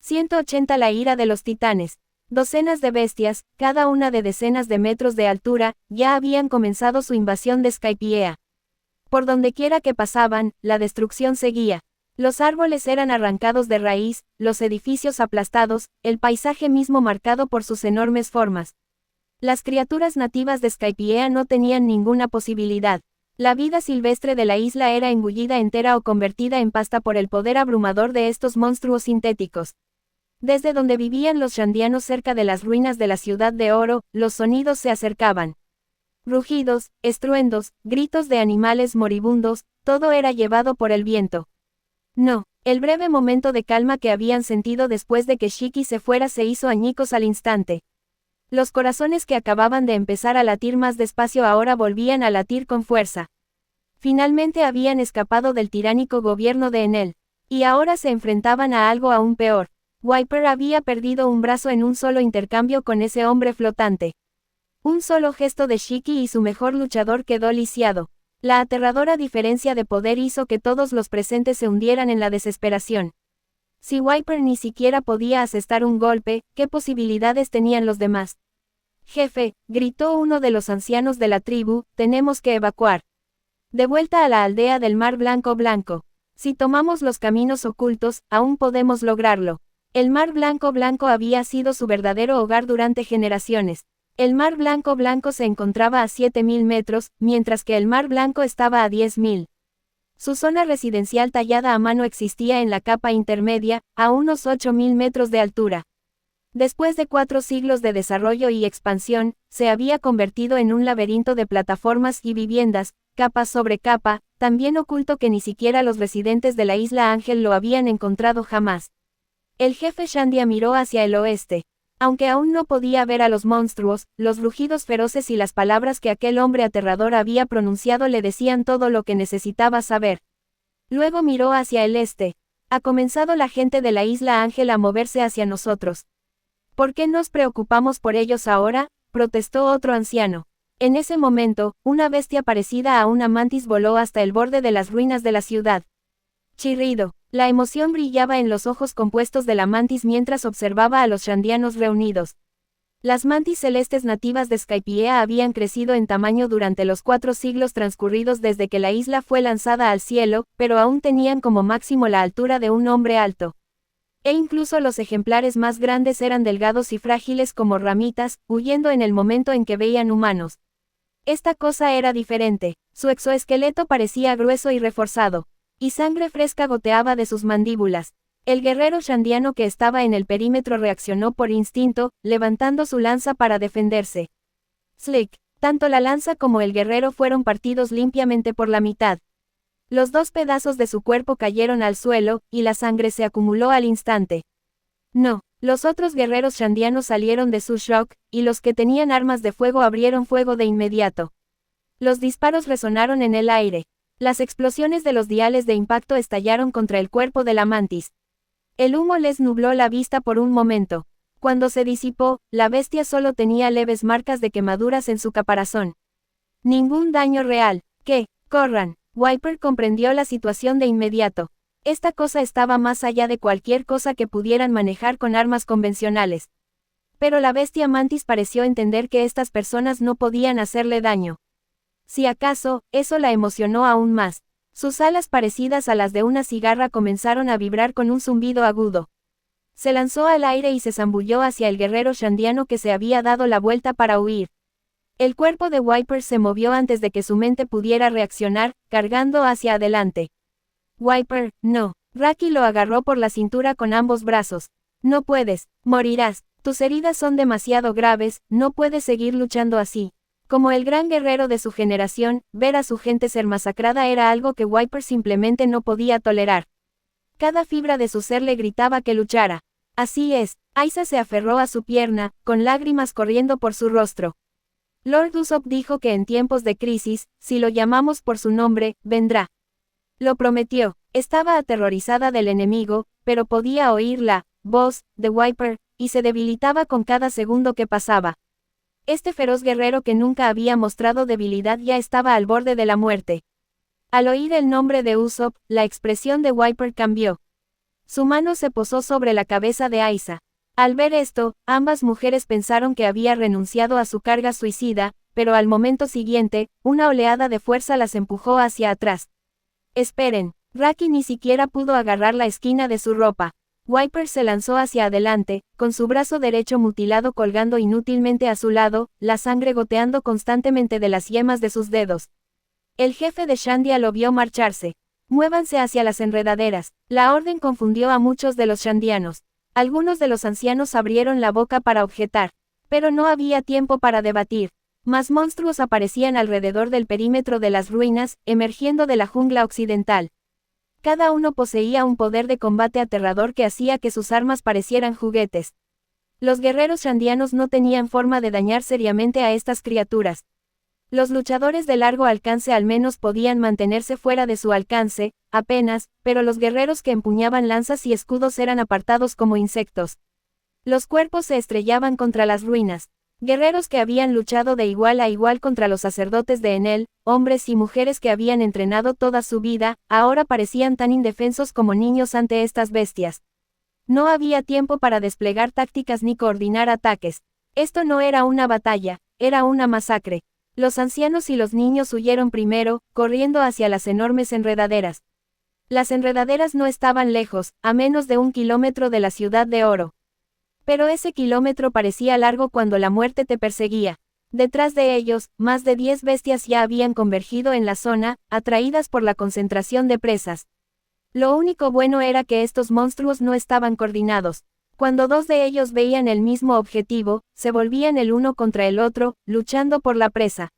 180 La ira de los titanes. Docenas de bestias, cada una de decenas de metros de altura, ya habían comenzado su invasión de Skypiea. Por dondequiera que pasaban, la destrucción seguía. Los árboles eran arrancados de raíz, los edificios aplastados, el paisaje mismo marcado por sus enormes formas. Las criaturas nativas de Skypiea no tenían ninguna posibilidad. La vida silvestre de la isla era engullida entera o convertida en pasta por el poder abrumador de estos monstruos sintéticos. Desde donde vivían los shandianos cerca de las ruinas de la ciudad de oro, los sonidos se acercaban. Rugidos, estruendos, gritos de animales moribundos, todo era llevado por el viento. No, el breve momento de calma que habían sentido después de que Shiki se fuera se hizo añicos al instante. Los corazones que acababan de empezar a latir más despacio ahora volvían a latir con fuerza. Finalmente habían escapado del tiránico gobierno de Enel. Y ahora se enfrentaban a algo aún peor. Wiper había perdido un brazo en un solo intercambio con ese hombre flotante. Un solo gesto de Shiki y su mejor luchador quedó lisiado. La aterradora diferencia de poder hizo que todos los presentes se hundieran en la desesperación. Si Wiper ni siquiera podía asestar un golpe, ¿qué posibilidades tenían los demás? Jefe, gritó uno de los ancianos de la tribu, tenemos que evacuar. De vuelta a la aldea del Mar Blanco. Si tomamos los caminos ocultos, aún podemos lograrlo. El Mar Blanco había sido su verdadero hogar durante generaciones. El Mar Blanco se encontraba a 7.000 metros, mientras que el Mar Blanco estaba a 10.000. Su zona residencial tallada a mano existía en la capa intermedia, a unos 8.000 metros de altura. Después de 4 siglos de desarrollo y expansión, se había convertido en un laberinto de plataformas y viviendas, capa sobre capa, tan bien oculto que ni siquiera los residentes de la isla Ángel lo habían encontrado jamás. El jefe Shandia miró hacia el oeste. Aunque aún no podía ver a los monstruos, los rugidos feroces y las palabras que aquel hombre aterrador había pronunciado le decían todo lo que necesitaba saber. Luego miró hacia el este. Ha comenzado la gente de la isla Ángel a moverse hacia nosotros. ¿Por qué nos preocupamos por ellos ahora?, protestó otro anciano. En ese momento, una bestia parecida a una mantis voló hasta el borde de las ruinas de la ciudad. Chirrido. La emoción brillaba en los ojos compuestos de la mantis mientras observaba a los shandianos reunidos. Las mantis celestes nativas de Skypiea habían crecido en tamaño durante los 4 siglos transcurridos desde que la isla fue lanzada al cielo, pero aún tenían como máximo la altura de un hombre alto. E incluso los ejemplares más grandes eran delgados y frágiles como ramitas, huyendo en el momento en que veían humanos. Esta cosa era diferente. Su exoesqueleto parecía grueso y reforzado. Y sangre fresca goteaba de sus mandíbulas. El guerrero shandiano que estaba en el perímetro reaccionó por instinto, levantando su lanza para defenderse. Slick. Tanto la lanza como el guerrero fueron partidos limpiamente por la mitad. Los 2 pedazos de su cuerpo cayeron al suelo, y la sangre se acumuló al instante. No, los otros guerreros shandianos salieron de su shock, y los que tenían armas de fuego abrieron fuego de inmediato. Los disparos resonaron en el aire. Las explosiones de los diales de impacto estallaron contra el cuerpo de la mantis. El humo les nubló la vista por un momento. Cuando se disipó, la bestia solo tenía leves marcas de quemaduras en su caparazón. Ningún daño real. ¿Qué? Corran. Wiper comprendió la situación de inmediato. Esta cosa estaba más allá de cualquier cosa que pudieran manejar con armas convencionales. Pero la bestia mantis pareció entender que estas personas no podían hacerle daño. Si acaso, eso la emocionó aún más. Sus alas parecidas a las de una cigarra comenzaron a vibrar con un zumbido agudo. Se lanzó al aire y se zambulló hacia el guerrero shandiano que se había dado la vuelta para huir. El cuerpo de Wiper se movió antes de que su mente pudiera reaccionar, cargando hacia adelante. Wiper, no. Raki lo agarró por la cintura con ambos brazos. No puedes, morirás. Tus heridas son demasiado graves, no puedes seguir luchando así. Como el gran guerrero de su generación, ver a su gente ser masacrada era algo que Wiper simplemente no podía tolerar. Cada fibra de su ser le gritaba que luchara. Así es, Aiza se aferró a su pierna, con lágrimas corriendo por su rostro. Lord Usopp dijo que en tiempos de crisis, si lo llamamos por su nombre, vendrá. Lo prometió. Estaba aterrorizada del enemigo, pero podía oír la voz de Wiper, y se debilitaba con cada segundo que pasaba. Este feroz guerrero que nunca había mostrado debilidad ya estaba al borde de la muerte. Al oír el nombre de Usopp, la expresión de Wiper cambió. Su mano se posó sobre la cabeza de Aiza. Al ver esto, ambas mujeres pensaron que había renunciado a su carga suicida, pero al momento siguiente, una oleada de fuerza las empujó hacia atrás. Esperen. Raki ni siquiera pudo agarrar la esquina de su ropa. Wiper se lanzó hacia adelante, con su brazo derecho mutilado colgando inútilmente a su lado, la sangre goteando constantemente de las yemas de sus dedos. El jefe de Shandia lo vio marcharse. Muévanse hacia las enredaderas. La orden confundió a muchos de los shandianos. Algunos de los ancianos abrieron la boca para objetar. Pero no había tiempo para debatir. Más monstruos aparecían alrededor del perímetro de las ruinas, emergiendo de la jungla occidental. Cada uno poseía un poder de combate aterrador que hacía que sus armas parecieran juguetes. Los guerreros shandianos no tenían forma de dañar seriamente a estas criaturas. Los luchadores de largo alcance al menos podían mantenerse fuera de su alcance, apenas, pero los guerreros que empuñaban lanzas y escudos eran apartados como insectos. Los cuerpos se estrellaban contra las ruinas. Guerreros que habían luchado de igual a igual contra los sacerdotes de Enel, hombres y mujeres que habían entrenado toda su vida, ahora parecían tan indefensos como niños ante estas bestias. No había tiempo para desplegar tácticas ni coordinar ataques. Esto no era una batalla, era una masacre. Los ancianos y los niños huyeron primero, corriendo hacia las enormes enredaderas. Las enredaderas no estaban lejos, a menos de 1 kilómetro de la ciudad de Oro. Pero ese kilómetro parecía largo cuando la muerte te perseguía. Detrás de ellos, más de 10 bestias ya habían convergido en la zona, atraídas por la concentración de presas. Lo único bueno era que estos monstruos no estaban coordinados. Cuando 2 de ellos veían el mismo objetivo, se volvían el uno contra el otro, luchando por la presa.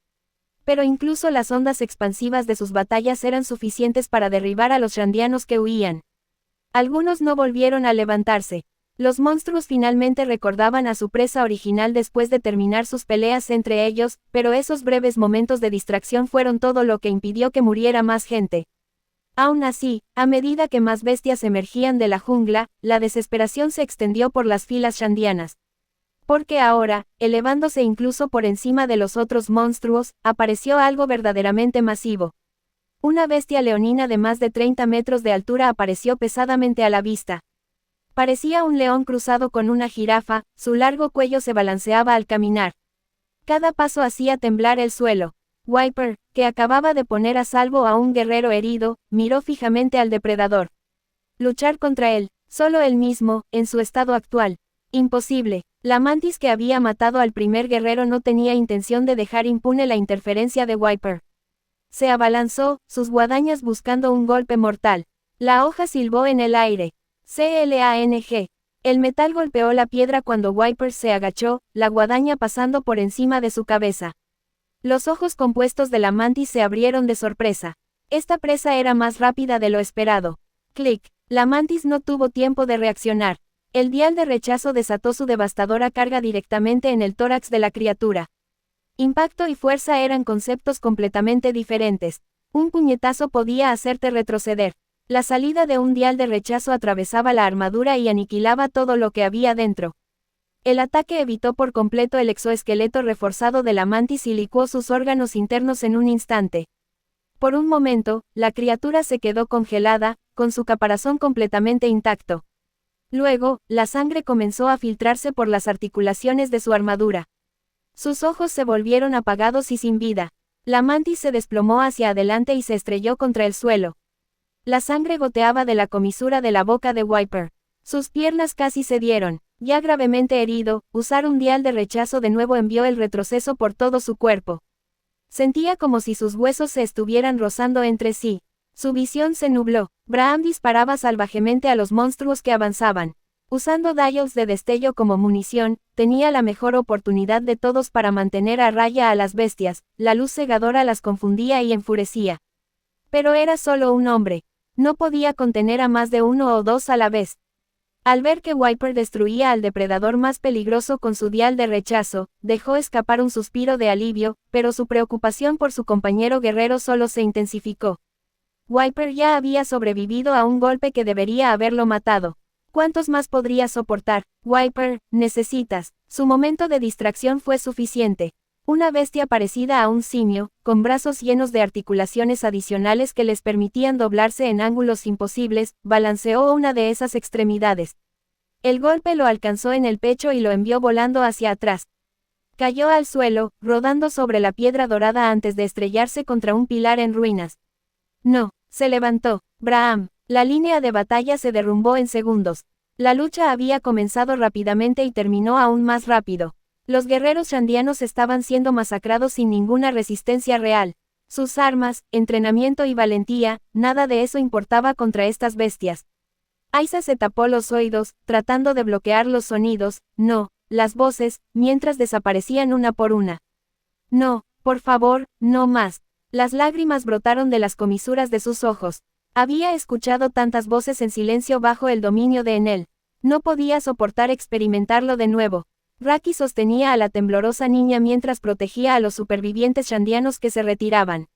Pero incluso las ondas expansivas de sus batallas eran suficientes para derribar a los shandianos que huían. Algunos no volvieron a levantarse. Los monstruos finalmente recordaban a su presa original después de terminar sus peleas entre ellos, pero esos breves momentos de distracción fueron todo lo que impidió que muriera más gente. Aún así, a medida que más bestias emergían de la jungla, la desesperación se extendió por las filas shandianas. Porque ahora, elevándose incluso por encima de los otros monstruos, apareció algo verdaderamente masivo. Una bestia leonina de más de 30 metros de altura apareció pesadamente a la vista. Parecía un león cruzado con una jirafa, su largo cuello se balanceaba al caminar. Cada paso hacía temblar el suelo. Wiper, que acababa de poner a salvo a un guerrero herido, miró fijamente al depredador. Luchar contra él, solo él mismo, en su estado actual. Imposible. La mantis que había matado al primer guerrero no tenía intención de dejar impune la interferencia de Wiper. Se abalanzó, sus guadañas buscando un golpe mortal. La hoja silbó en el aire. CLANG. El metal golpeó la piedra cuando Wiper se agachó, la guadaña pasando por encima de su cabeza. Los ojos compuestos de la mantis se abrieron de sorpresa. Esta presa era más rápida de lo esperado. Clic. La mantis no tuvo tiempo de reaccionar. El dial de rechazo desató su devastadora carga directamente en el tórax de la criatura. Impacto y fuerza eran conceptos completamente diferentes. Un puñetazo podía hacerte retroceder. La salida de un dial de rechazo atravesaba la armadura y aniquilaba todo lo que había dentro. El ataque evitó por completo el exoesqueleto reforzado de la mantis y licuó sus órganos internos en un instante. Por un momento, la criatura se quedó congelada, con su caparazón completamente intacto. Luego, la sangre comenzó a filtrarse por las articulaciones de su armadura. Sus ojos se volvieron apagados y sin vida. La mantis se desplomó hacia adelante y se estrelló contra el suelo. La sangre goteaba de la comisura de la boca de Wiper. Sus piernas casi cedieron. Ya gravemente herido, usar un dial de rechazo de nuevo envió el retroceso por todo su cuerpo. Sentía como si sus huesos se estuvieran rozando entre sí. Su visión se nubló. Brahm disparaba salvajemente a los monstruos que avanzaban. Usando dials de destello como munición, tenía la mejor oportunidad de todos para mantener a raya a las bestias. La luz cegadora las confundía y enfurecía. Pero era solo un hombre. No podía contener a más de 1 o 2 a la vez. Al ver que Wiper destruía al depredador más peligroso con su dial de rechazo, dejó escapar un suspiro de alivio, pero su preocupación por su compañero guerrero solo se intensificó. Wiper ya había sobrevivido a un golpe que debería haberlo matado. ¿Cuántos más podría soportar? Wiper, necesitas. Su momento de distracción fue suficiente. Una bestia parecida a un simio, con brazos llenos de articulaciones adicionales que les permitían doblarse en ángulos imposibles, balanceó una de esas extremidades. El golpe lo alcanzó en el pecho y lo envió volando hacia atrás. Cayó al suelo, rodando sobre la piedra dorada antes de estrellarse contra un pilar en ruinas. No, se levantó. Braham. La línea de batalla se derrumbó en segundos. La lucha había comenzado rápidamente y terminó aún más rápido. Los guerreros shandianos estaban siendo masacrados sin ninguna resistencia real. Sus armas, entrenamiento y valentía, nada de eso importaba contra estas bestias. Aiza se tapó los oídos, tratando de bloquear los sonidos, no, las voces, mientras desaparecían una por una. No, por favor, no más. Las lágrimas brotaron de las comisuras de sus ojos. Había escuchado tantas voces en silencio bajo el dominio de Enel. No podía soportar experimentarlo de nuevo. Raki sostenía a la temblorosa niña mientras protegía a los supervivientes shandianos que se retiraban.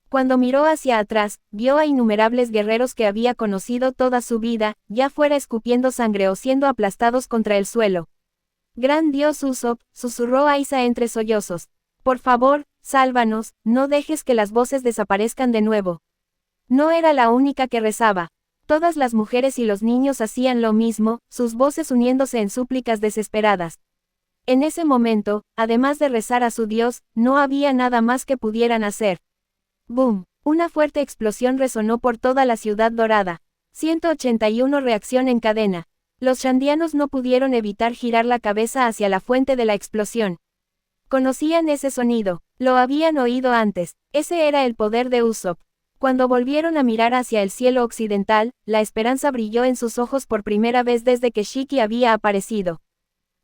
Cuando miró hacia atrás, vio a innumerables guerreros que había conocido toda su vida, ya fuera escupiendo sangre o siendo aplastados contra el suelo. Gran Dios Usopp, susurró Aiza entre sollozos. Por favor, sálvanos, no dejes que las voces desaparezcan de nuevo. No era la única que rezaba. Todas las mujeres y los niños hacían lo mismo, sus voces uniéndose en súplicas desesperadas. En ese momento, además de rezar a su Dios, no había nada más que pudieran hacer. ¡Boom! Una fuerte explosión resonó por toda la ciudad dorada. 181 reacción en cadena. Los shandianos no pudieron evitar girar la cabeza hacia la fuente de la explosión. Conocían ese sonido, lo habían oído antes, ese era el poder de Usopp. Cuando volvieron a mirar hacia el cielo occidental, la esperanza brilló en sus ojos por primera vez desde que Shiki había aparecido.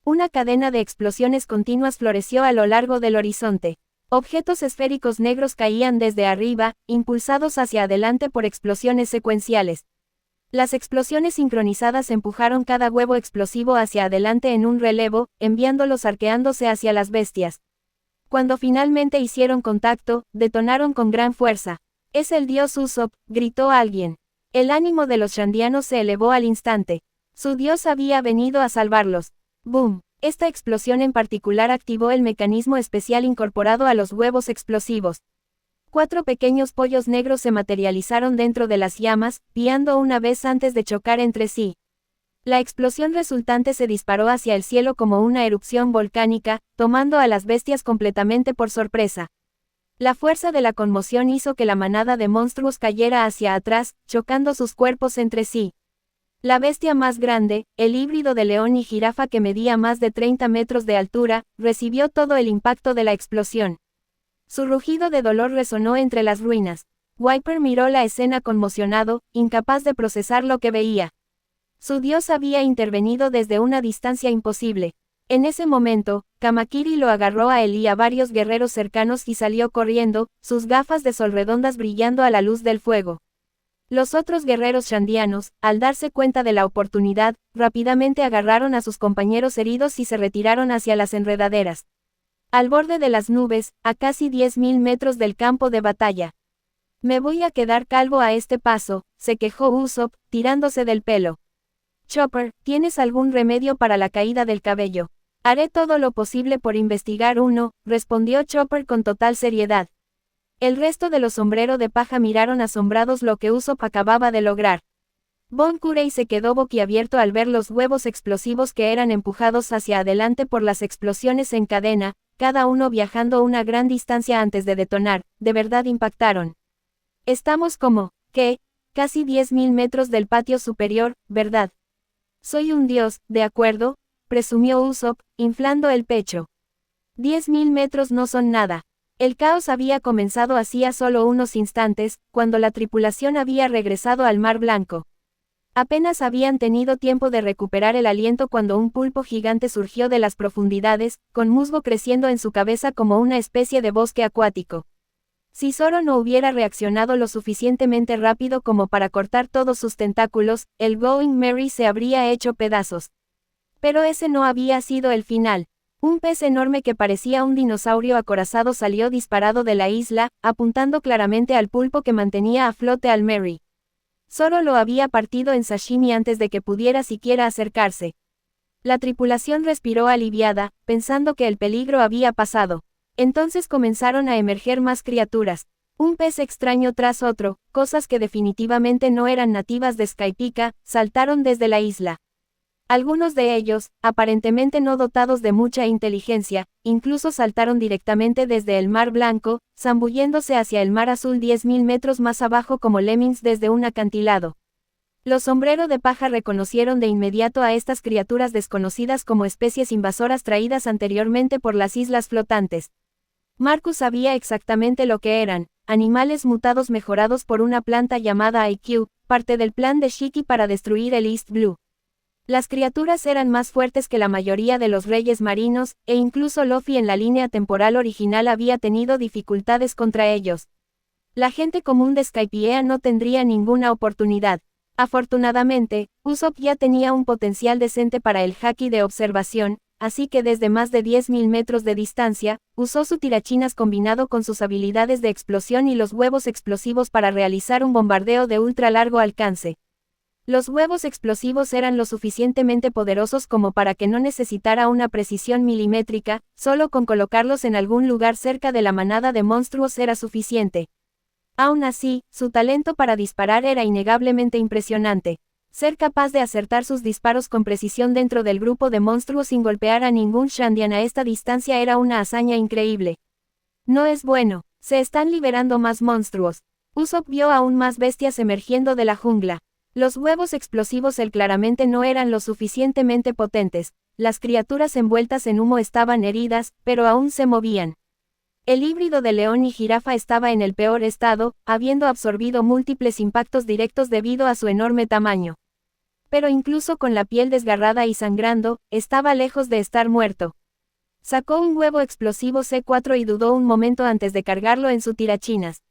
Una cadena de explosiones continuas floreció a lo largo del horizonte. Objetos esféricos negros caían desde arriba, impulsados hacia adelante por explosiones secuenciales. Las explosiones sincronizadas empujaron cada huevo explosivo hacia adelante en un relevo, enviándolos arqueándose hacia las bestias. Cuando finalmente hicieron contacto, detonaron con gran fuerza. «Es el dios Usopp», gritó alguien. El ánimo de los shandianos se elevó al instante. Su dios había venido a salvarlos. ¡Boom! Esta explosión en particular activó el mecanismo especial incorporado a los huevos explosivos. 4 pequeños pollos negros se materializaron dentro de las llamas, piando una vez antes de chocar entre sí. La explosión resultante se disparó hacia el cielo como una erupción volcánica, tomando a las bestias completamente por sorpresa. La fuerza de la conmoción hizo que la manada de monstruos cayera hacia atrás, chocando sus cuerpos entre sí. La bestia más grande, el híbrido de león y jirafa que medía más de 30 metros de altura, recibió todo el impacto de la explosión. Su rugido de dolor resonó entre las ruinas. Viper miró la escena conmocionado, incapaz de procesar lo que veía. Su dios había intervenido desde una distancia imposible. En ese momento, Kamakiri lo agarró a él y a varios guerreros cercanos y salió corriendo, sus gafas de sol redondas brillando a la luz del fuego. Los otros guerreros shandianos, al darse cuenta de la oportunidad, rápidamente agarraron a sus compañeros heridos y se retiraron hacia las enredaderas. Al borde de las nubes, a casi 10.000 metros del campo de batalla. «Me voy a quedar calvo a este paso», se quejó Usopp, tirándose del pelo. «Chopper, ¿tienes algún remedio para la caída del cabello?» «Haré todo lo posible por investigar uno», respondió Chopper con total seriedad. El resto de los sombrero de paja miraron asombrados lo que Usopp acababa de lograr. Bon Curey se quedó boquiabierto al ver los huevos explosivos que eran empujados hacia adelante por las explosiones en cadena, cada uno viajando una gran distancia antes de detonar, de verdad impactaron. Estamos como, ¿qué? Casi 10.000 metros del patio superior, ¿verdad? Soy un dios, ¿de acuerdo?, presumió Usopp, inflando el pecho. 10.000 metros no son nada. El caos había comenzado hacía solo unos instantes, cuando la tripulación había regresado al Mar Blanco. Apenas habían tenido tiempo de recuperar el aliento cuando un pulpo gigante surgió de las profundidades, con musgo creciendo en su cabeza como una especie de bosque acuático. Si Zoro no hubiera reaccionado lo suficientemente rápido como para cortar todos sus tentáculos, el Going Merry se habría hecho pedazos. Pero ese no había sido el final. Un pez enorme que parecía un dinosaurio acorazado salió disparado de la isla, apuntando claramente al pulpo que mantenía a flote al Merry. Zoro lo había partido en sashimi antes de que pudiera siquiera acercarse. La tripulación respiró aliviada, pensando que el peligro había pasado. Entonces comenzaron a emerger más criaturas. Un pez extraño tras otro, cosas que definitivamente no eran nativas de Skypiea, saltaron desde la isla. Algunos de ellos, aparentemente no dotados de mucha inteligencia, incluso saltaron directamente desde el Mar Blanco, zambulléndose hacia el Mar Azul 10.000 metros más abajo como lemmings desde un acantilado. Los sombrero de paja reconocieron de inmediato a estas criaturas desconocidas como especies invasoras traídas anteriormente por las islas flotantes. Marcus sabía exactamente lo que eran, animales mutados mejorados por una planta llamada IQ, parte del plan de Shiki para destruir el East Blue. Las criaturas eran más fuertes que la mayoría de los reyes marinos, e incluso Luffy en la línea temporal original había tenido dificultades contra ellos. La gente común de Skypiea no tendría ninguna oportunidad. Afortunadamente, Usopp ya tenía un potencial decente para el haki de observación, así que desde más de 10.000 metros de distancia, usó su tirachinas combinado con sus habilidades de explosión y los huevos explosivos para realizar un bombardeo de ultra largo alcance. Los huevos explosivos eran lo suficientemente poderosos como para que no necesitara una precisión milimétrica, solo con colocarlos en algún lugar cerca de la manada de monstruos era suficiente. Aún así, su talento para disparar era innegablemente impresionante. Ser capaz de acertar sus disparos con precisión dentro del grupo de monstruos sin golpear a ningún Shandian a esta distancia era una hazaña increíble. No es bueno, se están liberando más monstruos. Usopp vio aún más bestias emergiendo de la jungla. Los huevos explosivos claramente no eran lo suficientemente potentes, las criaturas envueltas en humo estaban heridas, pero aún se movían. El híbrido de león y jirafa estaba en el peor estado, habiendo absorbido múltiples impactos directos debido a su enorme tamaño. Pero incluso con la piel desgarrada y sangrando, estaba lejos de estar muerto. Sacó un huevo explosivo C4 y dudó un momento antes de cargarlo en su tirachinas.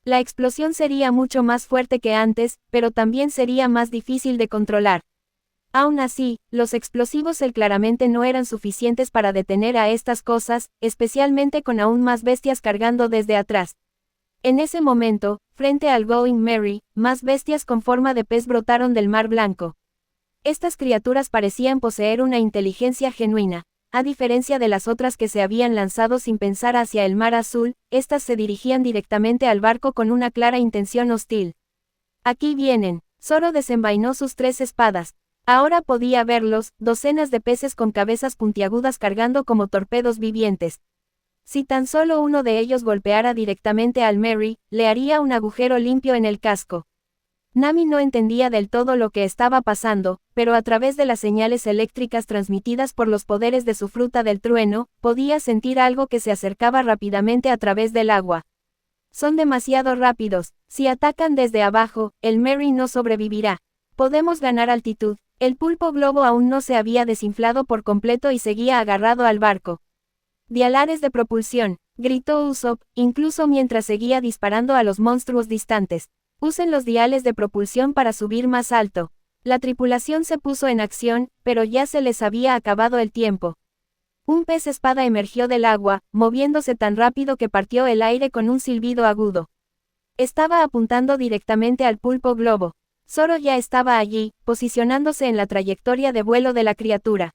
La explosión sería mucho más fuerte que antes, pero también sería más difícil de controlar. Aún así, los explosivos claramente no eran suficientes para detener a estas cosas, especialmente con aún más bestias cargando desde atrás. En ese momento, frente al Going Merry, más bestias con forma de pez brotaron del Mar Blanco. Estas criaturas parecían poseer una inteligencia genuina. A diferencia de las otras que se habían lanzado sin pensar hacia el Mar Azul, estas se dirigían directamente al barco con una clara intención hostil. Aquí vienen. Zoro desenvainó sus 3 espadas. Ahora podía verlos, docenas de peces con cabezas puntiagudas cargando como torpedos vivientes. Si tan solo uno de ellos golpeara directamente al Merry, le haría un agujero limpio en el casco. Nami no entendía del todo lo que estaba pasando, pero a través de las señales eléctricas transmitidas por los poderes de su fruta del trueno, podía sentir algo que se acercaba rápidamente a través del agua. Son demasiado rápidos, si atacan desde abajo, el Merry no sobrevivirá. Podemos ganar altitud. El pulpo globo aún no se había desinflado por completo y seguía agarrado al barco. Dialares de propulsión, gritó Usopp, incluso mientras seguía disparando a los monstruos distantes. Usen los diales de propulsión para subir más alto. La tripulación se puso en acción, pero ya se les había acabado el tiempo. Un pez espada emergió del agua, moviéndose tan rápido que partió el aire con un silbido agudo. Estaba apuntando directamente al pulpo globo. Zoro ya estaba allí, posicionándose en la trayectoria de vuelo de la criatura.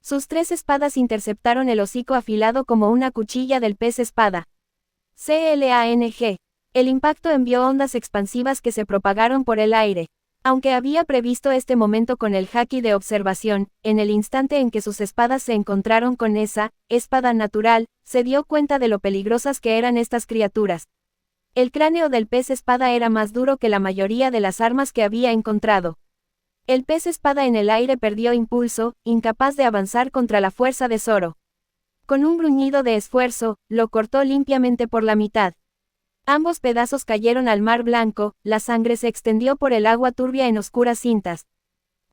Sus 3 espadas interceptaron el hocico afilado como una cuchilla del pez espada. CLANG. El impacto envió ondas expansivas que se propagaron por el aire. Aunque había previsto este momento con el haki de observación, en el instante en que sus espadas se encontraron con esa espada natural, se dio cuenta de lo peligrosas que eran estas criaturas. El cráneo del pez espada era más duro que la mayoría de las armas que había encontrado. El pez espada en el aire perdió impulso, incapaz de avanzar contra la fuerza de Zoro. Con un gruñido de esfuerzo, lo cortó limpiamente por la mitad. Ambos pedazos cayeron al Mar Blanco, la sangre se extendió por el agua turbia en oscuras cintas.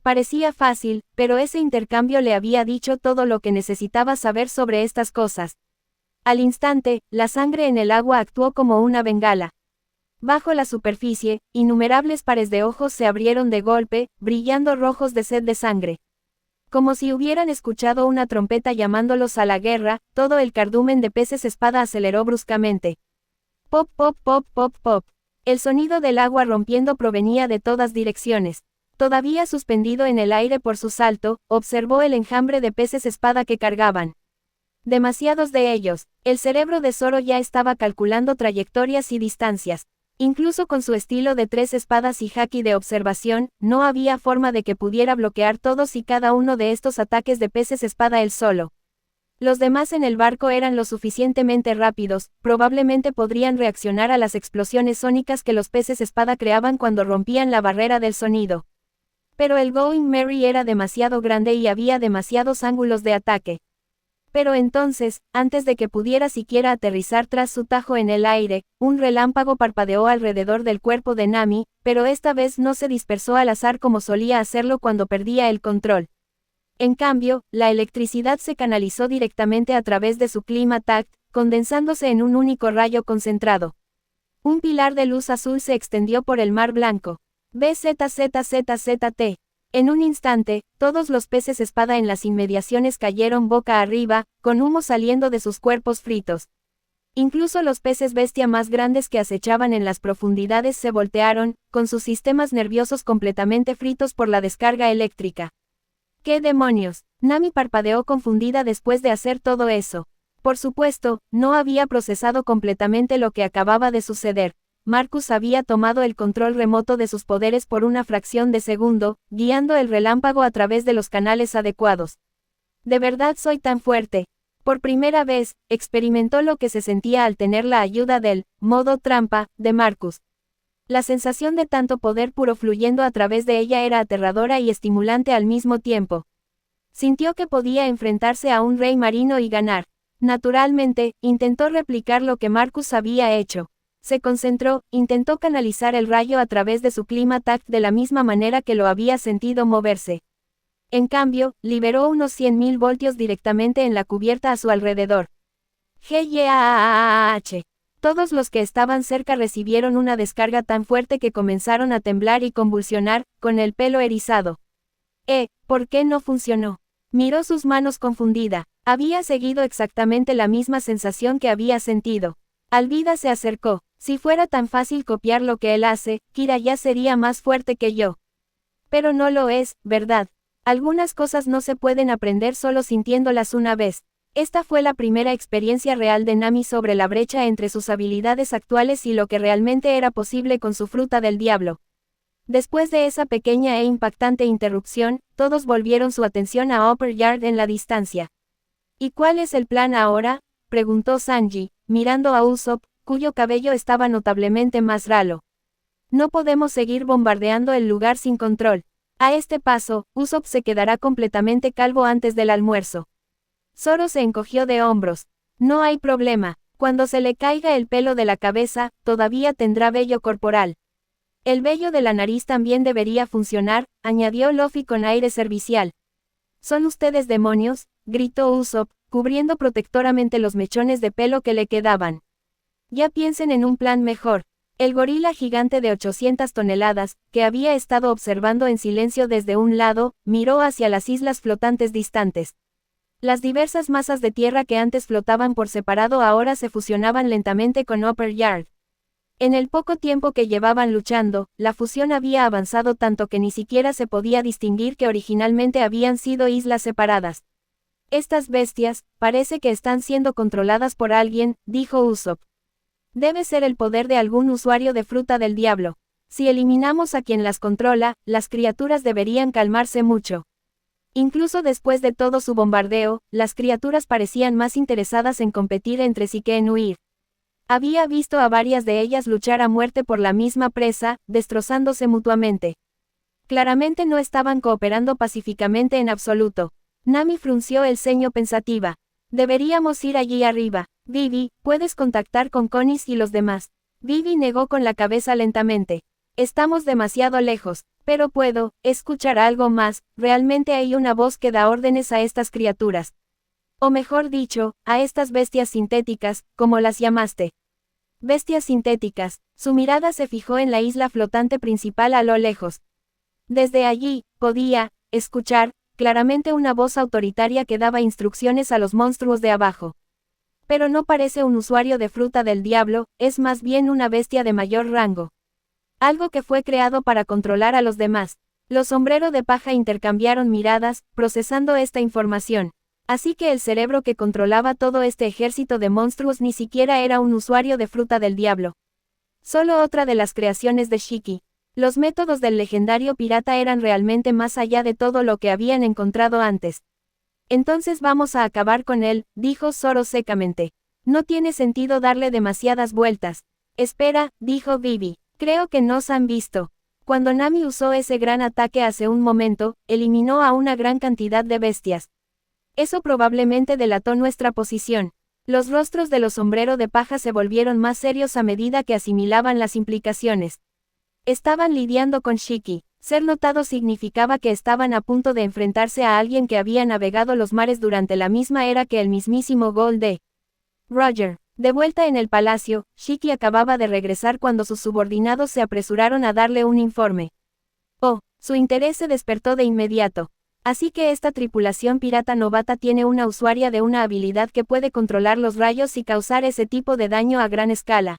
Parecía fácil, pero ese intercambio le había dicho todo lo que necesitaba saber sobre estas cosas. Al instante, la sangre en el agua actuó como una bengala. Bajo la superficie, innumerables pares de ojos se abrieron de golpe, brillando rojos de sed de sangre. Como si hubieran escuchado una trompeta llamándolos a la guerra, todo el cardumen de peces espada aceleró bruscamente. Pop pop pop pop pop. El sonido del agua rompiendo provenía de todas direcciones. Todavía suspendido en el aire por su salto, observó el enjambre de peces espada que cargaban. Demasiados de ellos. El cerebro de Zoro ya estaba calculando trayectorias y distancias. Incluso con su estilo de 3 espadas y haki de observación, no había forma de que pudiera bloquear todos y cada uno de estos ataques de peces espada él solo. Los demás en el barco eran lo suficientemente rápidos, probablemente podrían reaccionar a las explosiones sónicas que los peces espada creaban cuando rompían la barrera del sonido. Pero el Going Merry era demasiado grande y había demasiados ángulos de ataque. Pero entonces, antes de que pudiera siquiera aterrizar tras su tajo en el aire, un relámpago parpadeó alrededor del cuerpo de Nami, pero esta vez no se dispersó al azar como solía hacerlo cuando perdía el control. En cambio, la electricidad se canalizó directamente a través de su clima tact, condensándose en un único rayo concentrado. Un pilar de luz azul se extendió por el mar blanco. BZZZZT. En un instante, todos los peces espada en las inmediaciones cayeron boca arriba, con humo saliendo de sus cuerpos fritos. Incluso los peces bestia más grandes que acechaban en las profundidades se voltearon, con sus sistemas nerviosos completamente fritos por la descarga eléctrica. ¿Qué demonios? Nami parpadeó confundida después de hacer todo eso. Por supuesto, no había procesado completamente lo que acababa de suceder. Marcus había tomado el control remoto de sus poderes por una fracción de segundo, guiando el relámpago a través de los canales adecuados. ¿De verdad soy tan fuerte? Por primera vez, experimentó lo que se sentía al tener la ayuda del modo trampa de Marcus. La sensación de tanto poder puro fluyendo a través de ella era aterradora y estimulante al mismo tiempo. Sintió que podía enfrentarse a un rey marino y ganar. Naturalmente, intentó replicar lo que Marcus había hecho. Se concentró, intentó canalizar el rayo a través de su clima tact de la misma manera que lo había sentido moverse. En cambio, liberó unos 100.000 voltios directamente en la cubierta a su alrededor. GYAAH. Todos los que estaban cerca recibieron una descarga tan fuerte que comenzaron a temblar y convulsionar, con el pelo erizado. ¿Por qué no funcionó? Miró sus manos confundida. Había seguido exactamente la misma sensación que había sentido. Alvida se acercó. Si fuera tan fácil copiar lo que él hace, Kira ya sería más fuerte que yo. Pero no lo es, ¿verdad? Algunas cosas no se pueden aprender solo sintiéndolas una vez. Esta fue la primera experiencia real de Nami sobre la brecha entre sus habilidades actuales y lo que realmente era posible con su fruta del diablo. Después de esa pequeña e impactante interrupción, todos volvieron su atención a Upper Yard en la distancia. ¿Y cuál es el plan ahora?, preguntó Sanji, mirando a Usopp, cuyo cabello estaba notablemente más ralo. No podemos seguir bombardeando el lugar sin control. A este paso, Usopp se quedará completamente calvo antes del almuerzo. Zoro se encogió de hombros. No hay problema. Cuando se le caiga el pelo de la cabeza, todavía tendrá vello corporal. El vello de la nariz también debería funcionar, añadió Luffy con aire servicial. ¿Son ustedes demonios?, gritó Usopp, cubriendo protectoramente los mechones de pelo que le quedaban. Ya piensen en un plan mejor. El gorila gigante de 800 toneladas, que había estado observando en silencio desde un lado, miró hacia las islas flotantes distantes. Las diversas masas de tierra que antes flotaban por separado ahora se fusionaban lentamente con Upper Yard. En el poco tiempo que llevaban luchando, la fusión había avanzado tanto que ni siquiera se podía distinguir que originalmente habían sido islas separadas. Estas bestias, parece que están siendo controladas por alguien, dijo Usopp. Debe ser el poder de algún usuario de fruta del diablo. Si eliminamos a quien las controla, las criaturas deberían calmarse mucho. Incluso después de todo su bombardeo, las criaturas parecían más interesadas en competir entre sí que en huir. Había visto a varias de ellas luchar a muerte por la misma presa, destrozándose mutuamente. Claramente no estaban cooperando pacíficamente en absoluto. Nami frunció el ceño pensativa. Deberíamos ir allí arriba. Vivi, ¿puedes contactar con Conis y los demás? Vivi negó con la cabeza lentamente. Estamos demasiado lejos, pero puedo escuchar algo más. Realmente hay una voz que da órdenes a estas criaturas. O mejor dicho, a estas bestias sintéticas, como las llamaste. Bestias sintéticas. Su mirada se fijó en la isla flotante principal a lo lejos. Desde allí, podía escuchar claramente una voz autoritaria que daba instrucciones a los monstruos de abajo. Pero no parece un usuario de fruta del diablo, es más bien una bestia de mayor rango. Algo que fue creado para controlar a los demás. Los sombreros de paja intercambiaron miradas, procesando esta información. Así que el cerebro que controlaba todo este ejército de monstruos ni siquiera era un usuario de fruta del diablo. Solo otra de las creaciones de Shiki. Los métodos del legendario pirata eran realmente más allá de todo lo que habían encontrado antes. Entonces vamos a acabar con él, dijo Zoro secamente. No tiene sentido darle demasiadas vueltas. Espera, dijo Vivi. Creo que nos han visto. Cuando Nami usó ese gran ataque hace un momento, eliminó a una gran cantidad de bestias. Eso probablemente delató nuestra posición. Los rostros de los sombrero de paja se volvieron más serios a medida que asimilaban las implicaciones. Estaban lidiando con Shiki. Ser notado significaba que estaban a punto de enfrentarse a alguien que había navegado los mares durante la misma era que el mismísimo Gold D. Roger. De vuelta en el palacio, Shiki acababa de regresar cuando sus subordinados se apresuraron a darle un informe. Oh, su interés se despertó de inmediato. Así que esta tripulación pirata novata tiene una usuaria de una habilidad que puede controlar los rayos y causar ese tipo de daño a gran escala.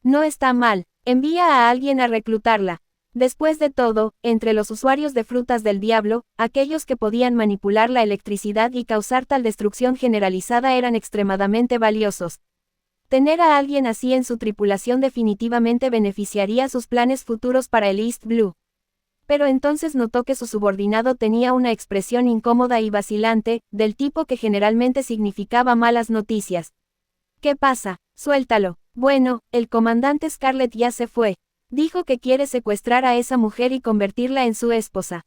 No está mal, envía a alguien a reclutarla. Después de todo, entre los usuarios de frutas del diablo, aquellos que podían manipular la electricidad y causar tal destrucción generalizada eran extremadamente valiosos. Tener a alguien así en su tripulación definitivamente beneficiaría sus planes futuros para el East Blue. Pero entonces notó que su subordinado tenía una expresión incómoda y vacilante, del tipo que generalmente significaba malas noticias. ¿Qué pasa? Suéltalo. Bueno, el comandante Scarlet ya se fue. Dijo que quiere secuestrar a esa mujer y convertirla en su esposa.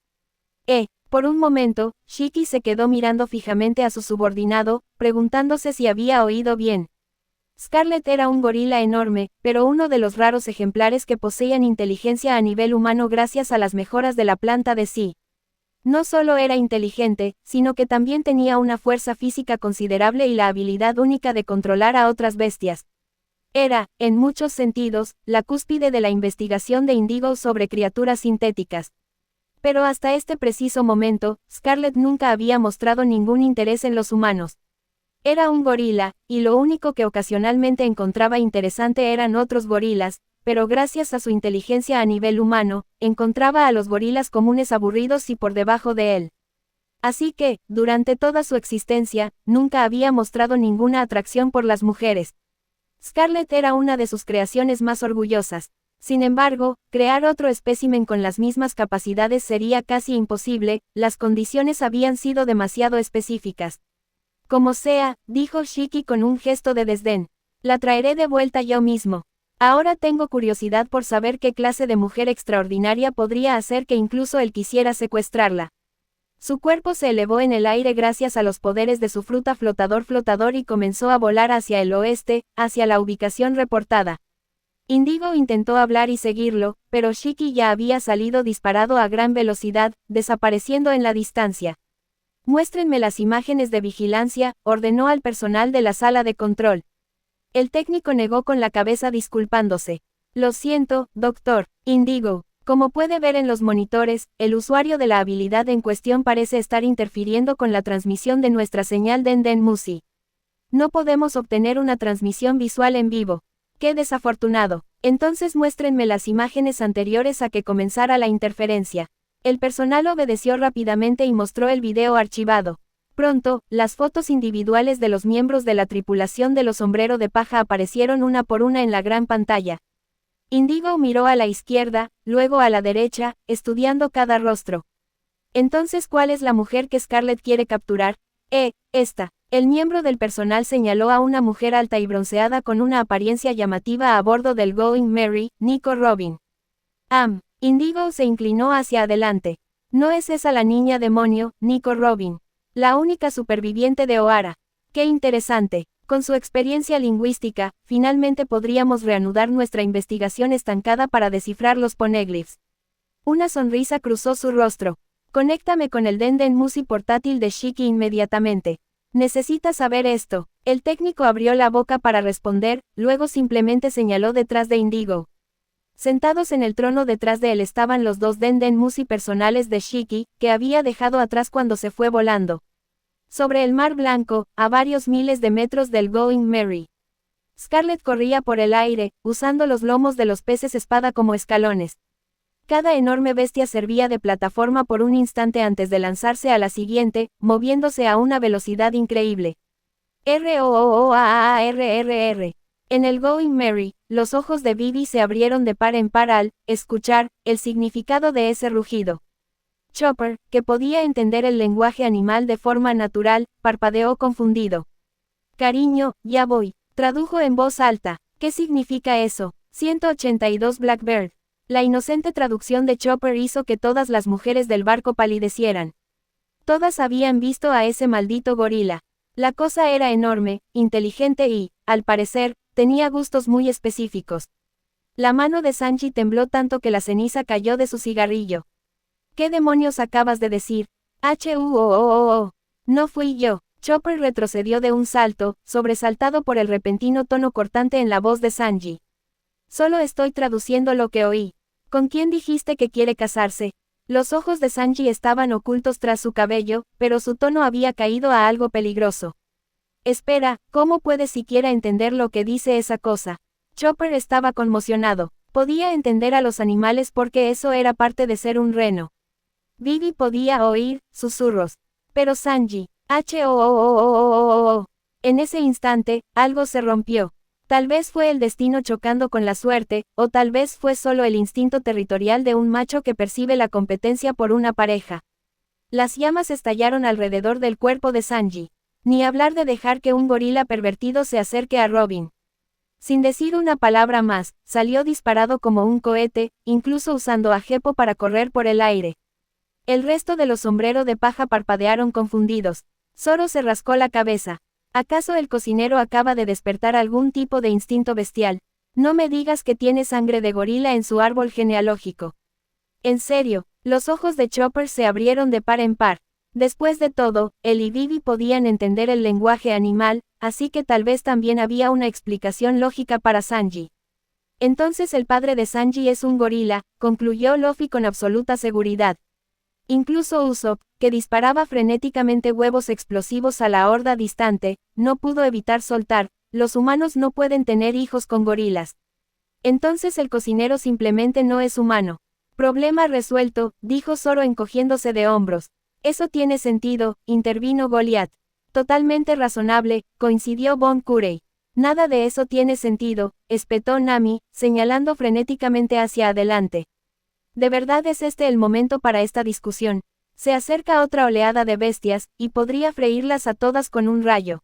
Por un momento, Shiki se quedó mirando fijamente a su subordinado, preguntándose si había oído bien. Scarlet era un gorila enorme, pero uno de los raros ejemplares que poseían inteligencia a nivel humano gracias a las mejoras de la planta de sí. No solo era inteligente, sino que también tenía una fuerza física considerable y la habilidad única de controlar a otras bestias. Era, en muchos sentidos, la cúspide de la investigación de Indigo sobre criaturas sintéticas. Pero hasta este preciso momento, Scarlet nunca había mostrado ningún interés en los humanos. Era un gorila, y lo único que ocasionalmente encontraba interesante eran otros gorilas, pero gracias a su inteligencia a nivel humano, encontraba a los gorilas comunes aburridos y por debajo de él. Así que, durante toda su existencia, nunca había mostrado ninguna atracción por las mujeres. Scarlet era una de sus creaciones más orgullosas. Sin embargo, crear otro espécimen con las mismas capacidades sería casi imposible, las condiciones habían sido demasiado específicas. Como sea, dijo Shiki con un gesto de desdén. La traeré de vuelta yo mismo. Ahora tengo curiosidad por saber qué clase de mujer extraordinaria podría hacer que incluso él quisiera secuestrarla. Su cuerpo se elevó en el aire gracias a los poderes de su fruta flotador y comenzó a volar hacia el oeste, hacia la ubicación reportada. Indigo intentó hablar y seguirlo, pero Shiki ya había salido disparado a gran velocidad, desapareciendo en la distancia. Muéstrenme las imágenes de vigilancia, ordenó al personal de la sala de control. El técnico negó con la cabeza disculpándose. Lo siento, doctor. Indigo. Como puede ver en los monitores, el usuario de la habilidad en cuestión parece estar interfiriendo con la transmisión de nuestra señal Den Musi. No podemos obtener una transmisión visual en vivo. ¡Qué desafortunado! Entonces muéstrenme las imágenes anteriores a que comenzara la interferencia. El personal obedeció rápidamente y mostró el video archivado. Pronto, las fotos individuales de los miembros de la tripulación de los sombrero de paja aparecieron una por una en la gran pantalla. Indigo miró a la izquierda, luego a la derecha, estudiando cada rostro. Entonces, ¿cuál es la mujer que Scarlet quiere capturar? Esta. El miembro del personal señaló a una mujer alta y bronceada con una apariencia llamativa a bordo del Going Merry, Nico Robin. Indigo se inclinó hacia adelante. ¿No es esa la niña demonio, Nico Robin? La única superviviente de Ohara. ¡Qué interesante! Con su experiencia lingüística, finalmente podríamos reanudar nuestra investigación estancada para descifrar los poneglyphs. Una sonrisa cruzó su rostro. Conéctame con el Den Musi portátil de Shiki inmediatamente. Necesita saber esto. El técnico abrió la boca para responder, luego simplemente señaló detrás de Indigo. Sentados en el trono detrás de él estaban los dos Den Musi personales de Shiki, que había dejado atrás cuando se fue volando. Sobre el mar blanco, a varios miles de metros del Going Merry. Scarlet corría por el aire, usando los lomos de los peces espada como escalones. Cada enorme bestia servía de plataforma por un instante antes de lanzarse a la siguiente, moviéndose a una velocidad increíble. ROOAARRR. En el Going Merry, los ojos de Vivi se abrieron de par en par al escuchar el significado de ese rugido. Chopper, que podía entender el lenguaje animal de forma natural, parpadeó confundido. Cariño, ya voy, tradujo en voz alta. ¿Qué significa eso? 182 Blackbird. La inocente traducción de Chopper hizo que todas las mujeres del barco palidecieran. Todas habían visto a ese maldito gorila. La cosa era enorme, inteligente y, al parecer, tenía gustos muy específicos. La mano de Sanji tembló tanto que la ceniza cayó de su cigarrillo. ¿Qué demonios acabas de decir? No fui yo. Chopper retrocedió de un salto, sobresaltado por el repentino tono cortante en la voz de Sanji. Solo estoy traduciendo lo que oí. ¿Con quién dijiste que quiere casarse? Los ojos de Sanji estaban ocultos tras su cabello, pero su tono había caído a algo peligroso. Espera, ¿cómo puedes siquiera entender lo que dice esa cosa? Chopper estaba conmocionado. Podía entender a los animales porque eso era parte de ser un reno. Vivi podía oír susurros. Pero Sanji, En ese instante, algo se rompió. Tal vez fue el destino chocando con la suerte, o tal vez fue solo el instinto territorial de un macho que percibe la competencia por una pareja. Las llamas estallaron alrededor del cuerpo de Sanji. Ni hablar de dejar que un gorila pervertido se acerque a Robin. Sin decir una palabra más, salió disparado como un cohete, incluso usando a Hippo para correr por el aire. El resto de los sombreros de paja parpadearon confundidos. Zoro se rascó la cabeza. ¿Acaso el cocinero acaba de despertar algún tipo de instinto bestial? No me digas que tiene sangre de gorila en su árbol genealógico. En serio, los ojos de Chopper se abrieron de par en par. Después de todo, él y Vivi podían entender el lenguaje animal, así que tal vez también había una explicación lógica para Sanji. Entonces el padre de Sanji es un gorila, concluyó Luffy con absoluta seguridad. Incluso Usopp, que disparaba frenéticamente huevos explosivos a la horda distante, no pudo evitar soltar, los humanos no pueden tener hijos con gorilas. Entonces el cocinero simplemente no es humano. Problema resuelto, dijo Zoro encogiéndose de hombros. Eso tiene sentido, intervino Goliath. Totalmente razonable, coincidió Bon Curey. Nada de eso tiene sentido, espetó Nami, señalando frenéticamente hacia adelante. ¿De verdad es este el momento para esta discusión? Se acerca otra oleada de bestias, y podría freírlas a todas con un rayo.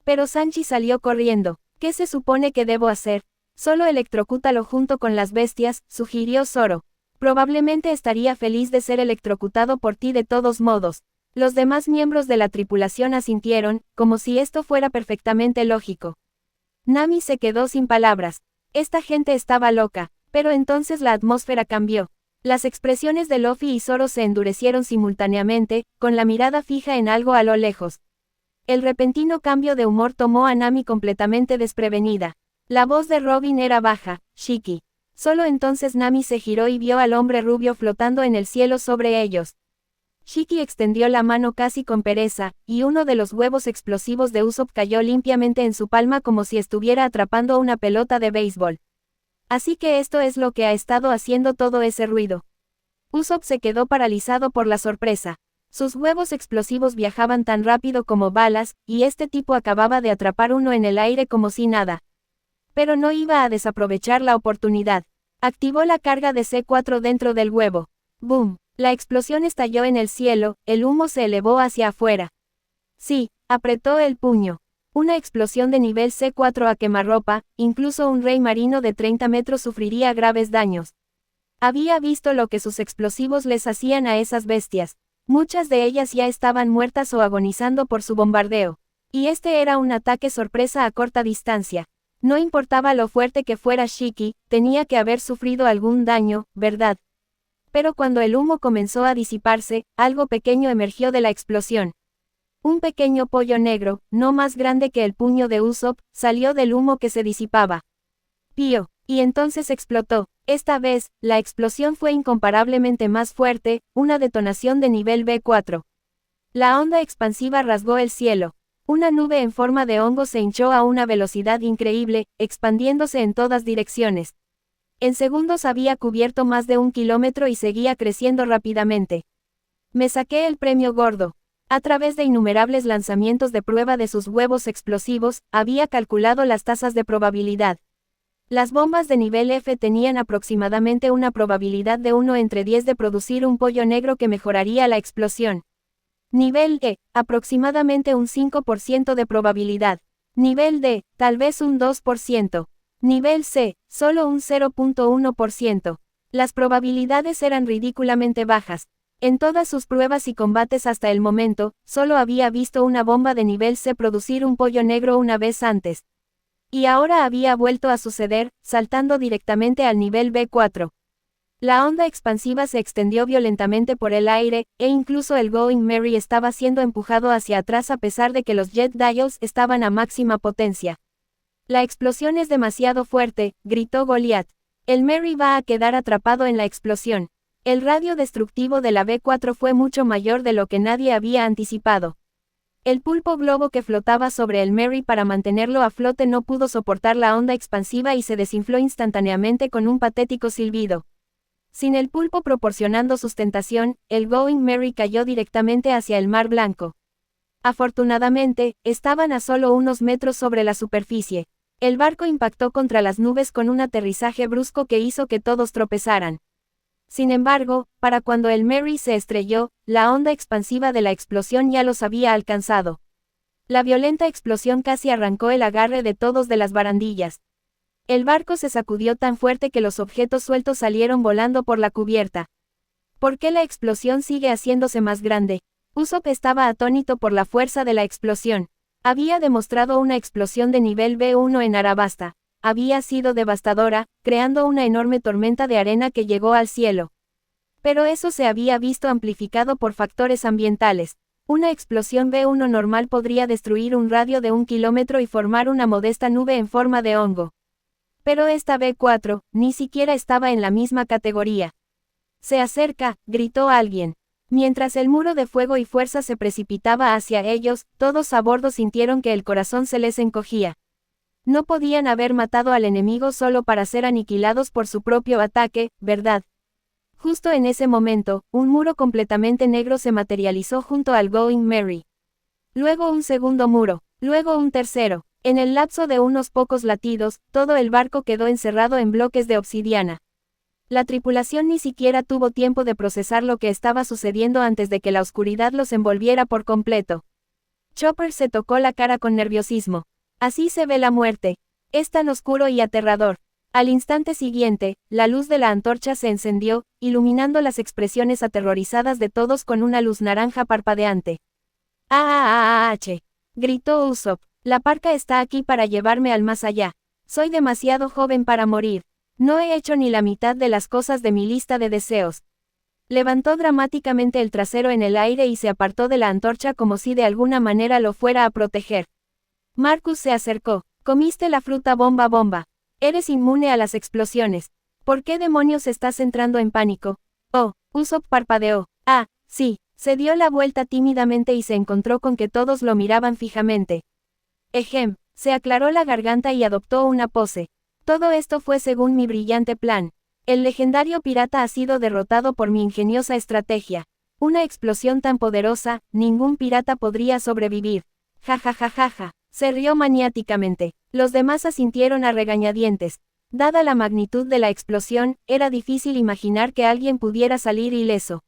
Pero Sanji salió corriendo. ¿Qué se supone que debo hacer? Solo electrocútalo junto con las bestias, sugirió Zoro. Probablemente estaría feliz de ser electrocutado por ti de todos modos. Los demás miembros de la tripulación asintieron, como si esto fuera perfectamente lógico. Nami se quedó sin palabras. Esta gente estaba loca. Pero entonces la atmósfera cambió. Las expresiones de Luffy y Zoro se endurecieron simultáneamente, con la mirada fija en algo a lo lejos. El repentino cambio de humor tomó a Nami completamente desprevenida. La voz de Robin era baja, Shiki. Solo entonces Nami se giró y vio al hombre rubio flotando en el cielo sobre ellos. Shiki extendió la mano casi con pereza, y uno de los huevos explosivos de Usopp cayó limpiamente en su palma como si estuviera atrapando una pelota de béisbol. Así que esto es lo que ha estado haciendo todo ese ruido. Usopp se quedó paralizado por la sorpresa. Sus huevos explosivos viajaban tan rápido como balas, y este tipo acababa de atrapar uno en el aire como si nada. Pero no iba a desaprovechar la oportunidad. Activó la carga de C4 dentro del huevo. ¡Boom! La explosión estalló en el cielo, el humo se elevó hacia afuera. Sí, apretó el puño. Una explosión de nivel C4 a quemarropa, incluso un rey marino de 30 metros sufriría graves daños. Había visto lo que sus explosivos les hacían a esas bestias. Muchas de ellas ya estaban muertas o agonizando por su bombardeo. Y este era un ataque sorpresa a corta distancia. No importaba lo fuerte que fuera Shiki, tenía que haber sufrido algún daño, ¿verdad? Pero cuando el humo comenzó a disiparse, algo pequeño emergió de la explosión. Un pequeño pollo negro, no más grande que el puño de Usopp, salió del humo que se disipaba. Pío, y entonces explotó. Esta vez, la explosión fue incomparablemente más fuerte, una detonación de nivel B4. La onda expansiva rasgó el cielo. Una nube en forma de hongo se hinchó a una velocidad increíble, expandiéndose en todas direcciones. En segundos había cubierto más de 1 kilómetro y seguía creciendo rápidamente. Me saqué el premio gordo. A través de innumerables lanzamientos de prueba de sus huevos explosivos, había calculado las tasas de probabilidad. Las bombas de nivel F tenían aproximadamente una probabilidad de 1 entre 10 de producir un pollo negro que mejoraría la explosión. Nivel E, aproximadamente un 5% de probabilidad. Nivel D, tal vez un 2%. Nivel C, solo un 0.1%. Las probabilidades eran ridículamente bajas. En todas sus pruebas y combates hasta el momento, solo había visto una bomba de nivel C producir un pollo negro una vez antes. Y ahora había vuelto a suceder, saltando directamente al nivel B4. La onda expansiva se extendió violentamente por el aire, e incluso el Going Merry estaba siendo empujado hacia atrás a pesar de que los jet dials estaban a máxima potencia. La explosión es demasiado fuerte, gritó Goliath. El Merry va a quedar atrapado en la explosión. El radio destructivo de la B4 fue mucho mayor de lo que nadie había anticipado. El pulpo globo que flotaba sobre el Merry para mantenerlo a flote no pudo soportar la onda expansiva y se desinfló instantáneamente con un patético silbido. Sin el pulpo proporcionando sustentación, el Going Merry cayó directamente hacia el Mar Blanco. Afortunadamente, estaban a solo unos metros sobre la superficie. El barco impactó contra las nubes con un aterrizaje brusco que hizo que todos tropezaran. Sin embargo, para cuando el Merry se estrelló, la onda expansiva de la explosión ya los había alcanzado. La violenta explosión casi arrancó el agarre de todos de las barandillas. El barco se sacudió tan fuerte que los objetos sueltos salieron volando por la cubierta. ¿Por qué la explosión sigue haciéndose más grande? Usopp estaba atónito por la fuerza de la explosión. Había demostrado una explosión de nivel B1 en Arabasta. Había sido devastadora, creando una enorme tormenta de arena que llegó al cielo. Pero eso se había visto amplificado por factores ambientales. Una explosión B1 normal podría destruir un radio de 1 kilómetro y formar una modesta nube en forma de hongo. Pero esta B4, ni siquiera estaba en la misma categoría. «Se acerca», gritó alguien. Mientras el muro de fuego y fuerza se precipitaba hacia ellos, todos a bordo sintieron que el corazón se les encogía. No podían haber matado al enemigo solo para ser aniquilados por su propio ataque, ¿verdad? Justo en ese momento, un muro completamente negro se materializó junto al Going Merry. Luego un segundo muro, luego un tercero. En el lapso de unos pocos latidos, todo el barco quedó encerrado en bloques de obsidiana. La tripulación ni siquiera tuvo tiempo de procesar lo que estaba sucediendo antes de que la oscuridad los envolviera por completo. Chopper se tocó la cara con nerviosismo. Así se ve la muerte. Es tan oscuro y aterrador. Al instante siguiente, la luz de la antorcha se encendió, iluminando las expresiones aterrorizadas de todos con una luz naranja parpadeante. ¡Ah! Gritó Usopp. La parca está aquí para llevarme al más allá. Soy demasiado joven para morir. No he hecho ni la mitad de las cosas de mi lista de deseos. Levantó dramáticamente el trasero en el aire y se apartó de la antorcha como si de alguna manera lo fuera a proteger. Marcus se acercó. Comiste la fruta bomba. Eres inmune a las explosiones. ¿Por qué demonios estás entrando en pánico? Oh, Usopp parpadeó. Ah, sí. Se dio la vuelta tímidamente y se encontró con que todos lo miraban fijamente. Se aclaró la garganta y adoptó una pose. Todo esto fue según mi brillante plan. El legendario pirata ha sido derrotado por mi ingeniosa estrategia. Una explosión tan poderosa, ningún pirata podría sobrevivir. Ja. Se rió maniáticamente. Los demás asintieron a regañadientes. Dada la magnitud de la explosión, era difícil imaginar que alguien pudiera salir ileso.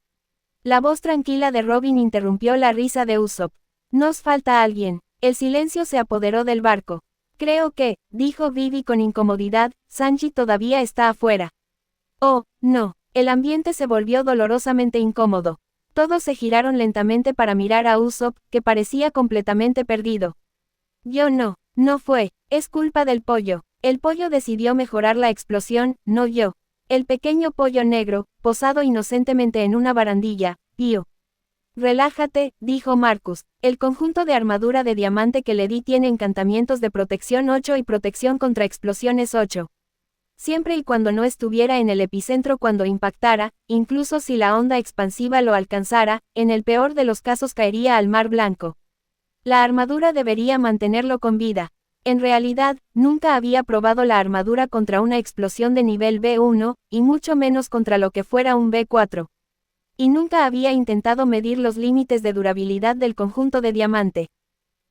La voz tranquila de Robin interrumpió la risa de Usopp. Nos falta alguien. El silencio se apoderó del barco. Creo que, dijo Vivi con incomodidad, Sanji todavía está afuera. Oh, no. El ambiente se volvió dolorosamente incómodo. Todos se giraron lentamente para mirar a Usopp, que parecía completamente perdido. Yo no fue. Es culpa del pollo. El pollo decidió mejorar la explosión, no yo. El pequeño pollo negro, posado inocentemente en una barandilla, pío. Relájate, dijo Marcus. El conjunto de armadura de diamante que le di tiene encantamientos de protección 8 y protección contra explosiones 8. Siempre y cuando no estuviera en el epicentro cuando impactara, incluso si la onda expansiva lo alcanzara, en el peor de los casos caería al Mar Blanco. La armadura debería mantenerlo con vida. En realidad, nunca había probado la armadura contra una explosión de nivel B1, y mucho menos contra lo que fuera un B4. Y nunca había intentado medir los límites de durabilidad del conjunto de diamante.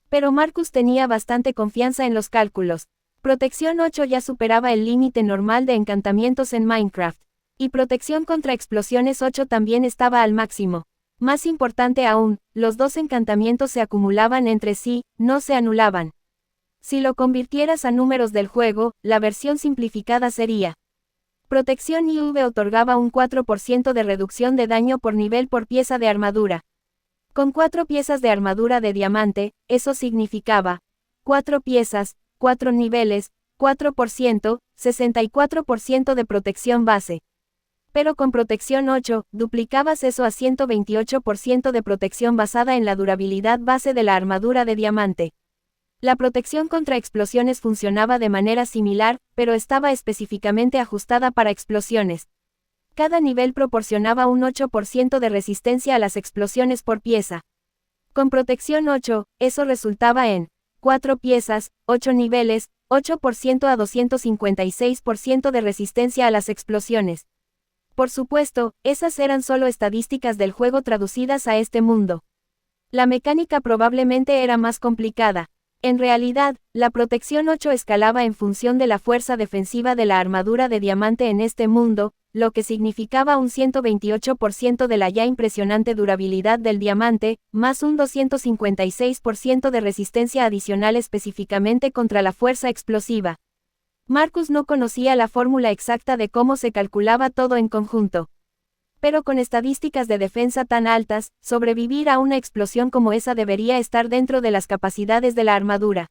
Pero Marcus tenía bastante confianza en los cálculos. Protección 8 ya superaba el límite normal de encantamientos en Minecraft. Y protección contra explosiones 8 también estaba al máximo. Más importante aún, los dos encantamientos se acumulaban entre sí, no se anulaban. Si lo convirtieras a números del juego, la versión simplificada sería: protección IV otorgaba un 4% de reducción de daño por nivel por pieza de armadura. Con 4 piezas de armadura de diamante, eso significaba 4 piezas, 4 niveles, 4%, 64% de protección base. Pero con protección 8, duplicabas eso a 128% de protección basada en la durabilidad base de la armadura de diamante. La protección contra explosiones funcionaba de manera similar, pero estaba específicamente ajustada para explosiones. Cada nivel proporcionaba un 8% de resistencia a las explosiones por pieza. Con protección 8, eso resultaba en 4 piezas, 8 niveles, 8% a 256% de resistencia a las explosiones. Por supuesto, esas eran solo estadísticas del juego traducidas a este mundo. La mecánica probablemente era más complicada. En realidad, la protección 8 escalaba en función de la fuerza defensiva de la armadura de diamante en este mundo, lo que significaba un 128% de la ya impresionante durabilidad del diamante, más un 256% de resistencia adicional específicamente contra la fuerza explosiva. Marcus no conocía la fórmula exacta de cómo se calculaba todo en conjunto. Pero con estadísticas de defensa tan altas, sobrevivir a una explosión como esa debería estar dentro de las capacidades de la armadura.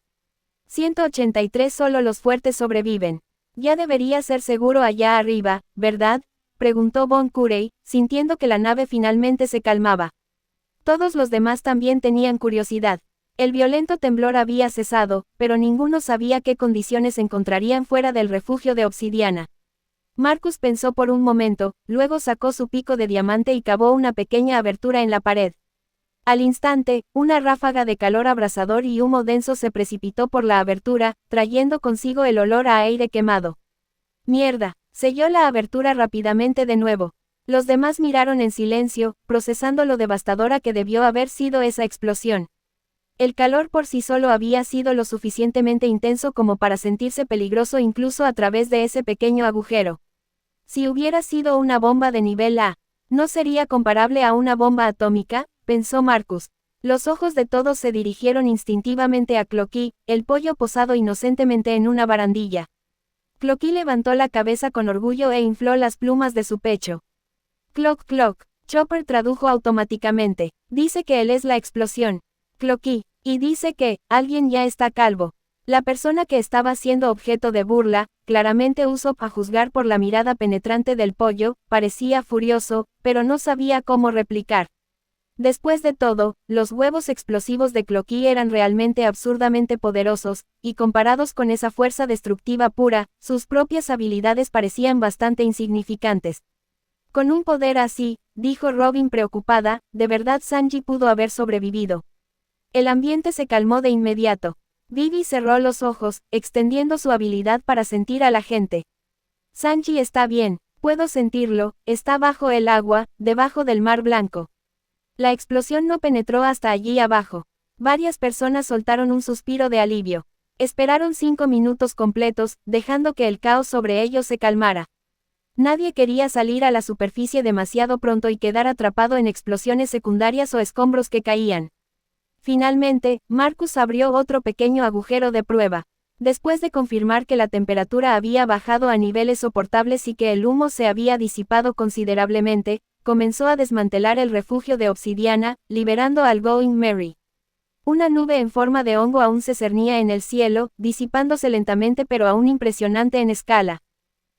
183 Solo los fuertes sobreviven. Ya debería ser seguro allá arriba, ¿verdad?, preguntó Von Curey, sintiendo que la nave finalmente se calmaba. Todos los demás también tenían curiosidad. El violento temblor había cesado, pero ninguno sabía qué condiciones encontrarían fuera del refugio de obsidiana. Marcus pensó por un momento, luego sacó su pico de diamante y cavó una pequeña abertura en la pared. Al instante, una ráfaga de calor abrasador y humo denso se precipitó por la abertura, trayendo consigo el olor a aire quemado. Mierda, selló la abertura rápidamente de nuevo. Los demás miraron en silencio, procesando lo devastadora que debió haber sido esa explosión. El calor por sí solo había sido lo suficientemente intenso como para sentirse peligroso incluso a través de ese pequeño agujero. Si hubiera sido una bomba de nivel A, ¿no sería comparable a una bomba atómica?, pensó Marcus. Los ojos de todos se dirigieron instintivamente a Cloaky, el pollo posado inocentemente en una barandilla. Cloaky levantó la cabeza con orgullo e infló las plumas de su pecho. Clock clock, Chopper tradujo automáticamente. Dice que él es la explosión. Cloaky, y dice que, alguien ya está calvo. La persona que estaba siendo objeto de burla, claramente Usopp a juzgar por la mirada penetrante del pollo, parecía furioso, pero no sabía cómo replicar. Después de todo, los huevos explosivos de Cloaky eran realmente absurdamente poderosos, y comparados con esa fuerza destructiva pura, sus propias habilidades parecían bastante insignificantes. Con un poder así, dijo Robin preocupada, de verdad Sanji pudo haber sobrevivido. El ambiente se calmó de inmediato. Vivi cerró los ojos, extendiendo su habilidad para sentir a la gente. Sanji está bien, puedo sentirlo, está bajo el agua, debajo del mar blanco. La explosión no penetró hasta allí abajo. Varias personas soltaron un suspiro de alivio. Esperaron 5 minutos completos, dejando que el caos sobre ellos se calmara. Nadie quería salir a la superficie demasiado pronto y quedar atrapado en explosiones secundarias o escombros que caían. Finalmente, Marcus abrió otro pequeño agujero de prueba. Después de confirmar que la temperatura había bajado a niveles soportables y que el humo se había disipado considerablemente, comenzó a desmantelar el refugio de obsidiana, liberando al Going Merry. Una nube en forma de hongo aún se cernía en el cielo, disipándose lentamente pero aún impresionante en escala.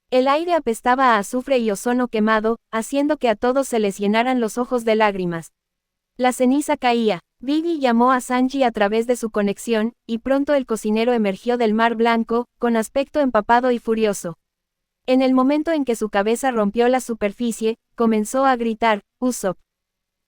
El aire apestaba a azufre y ozono quemado, haciendo que a todos se les llenaran los ojos de lágrimas. La ceniza caía. Vivi llamó a Sanji a través de su conexión, y pronto el cocinero emergió del mar blanco, con aspecto empapado y furioso. En el momento en que su cabeza rompió la superficie, comenzó a gritar, Usopp.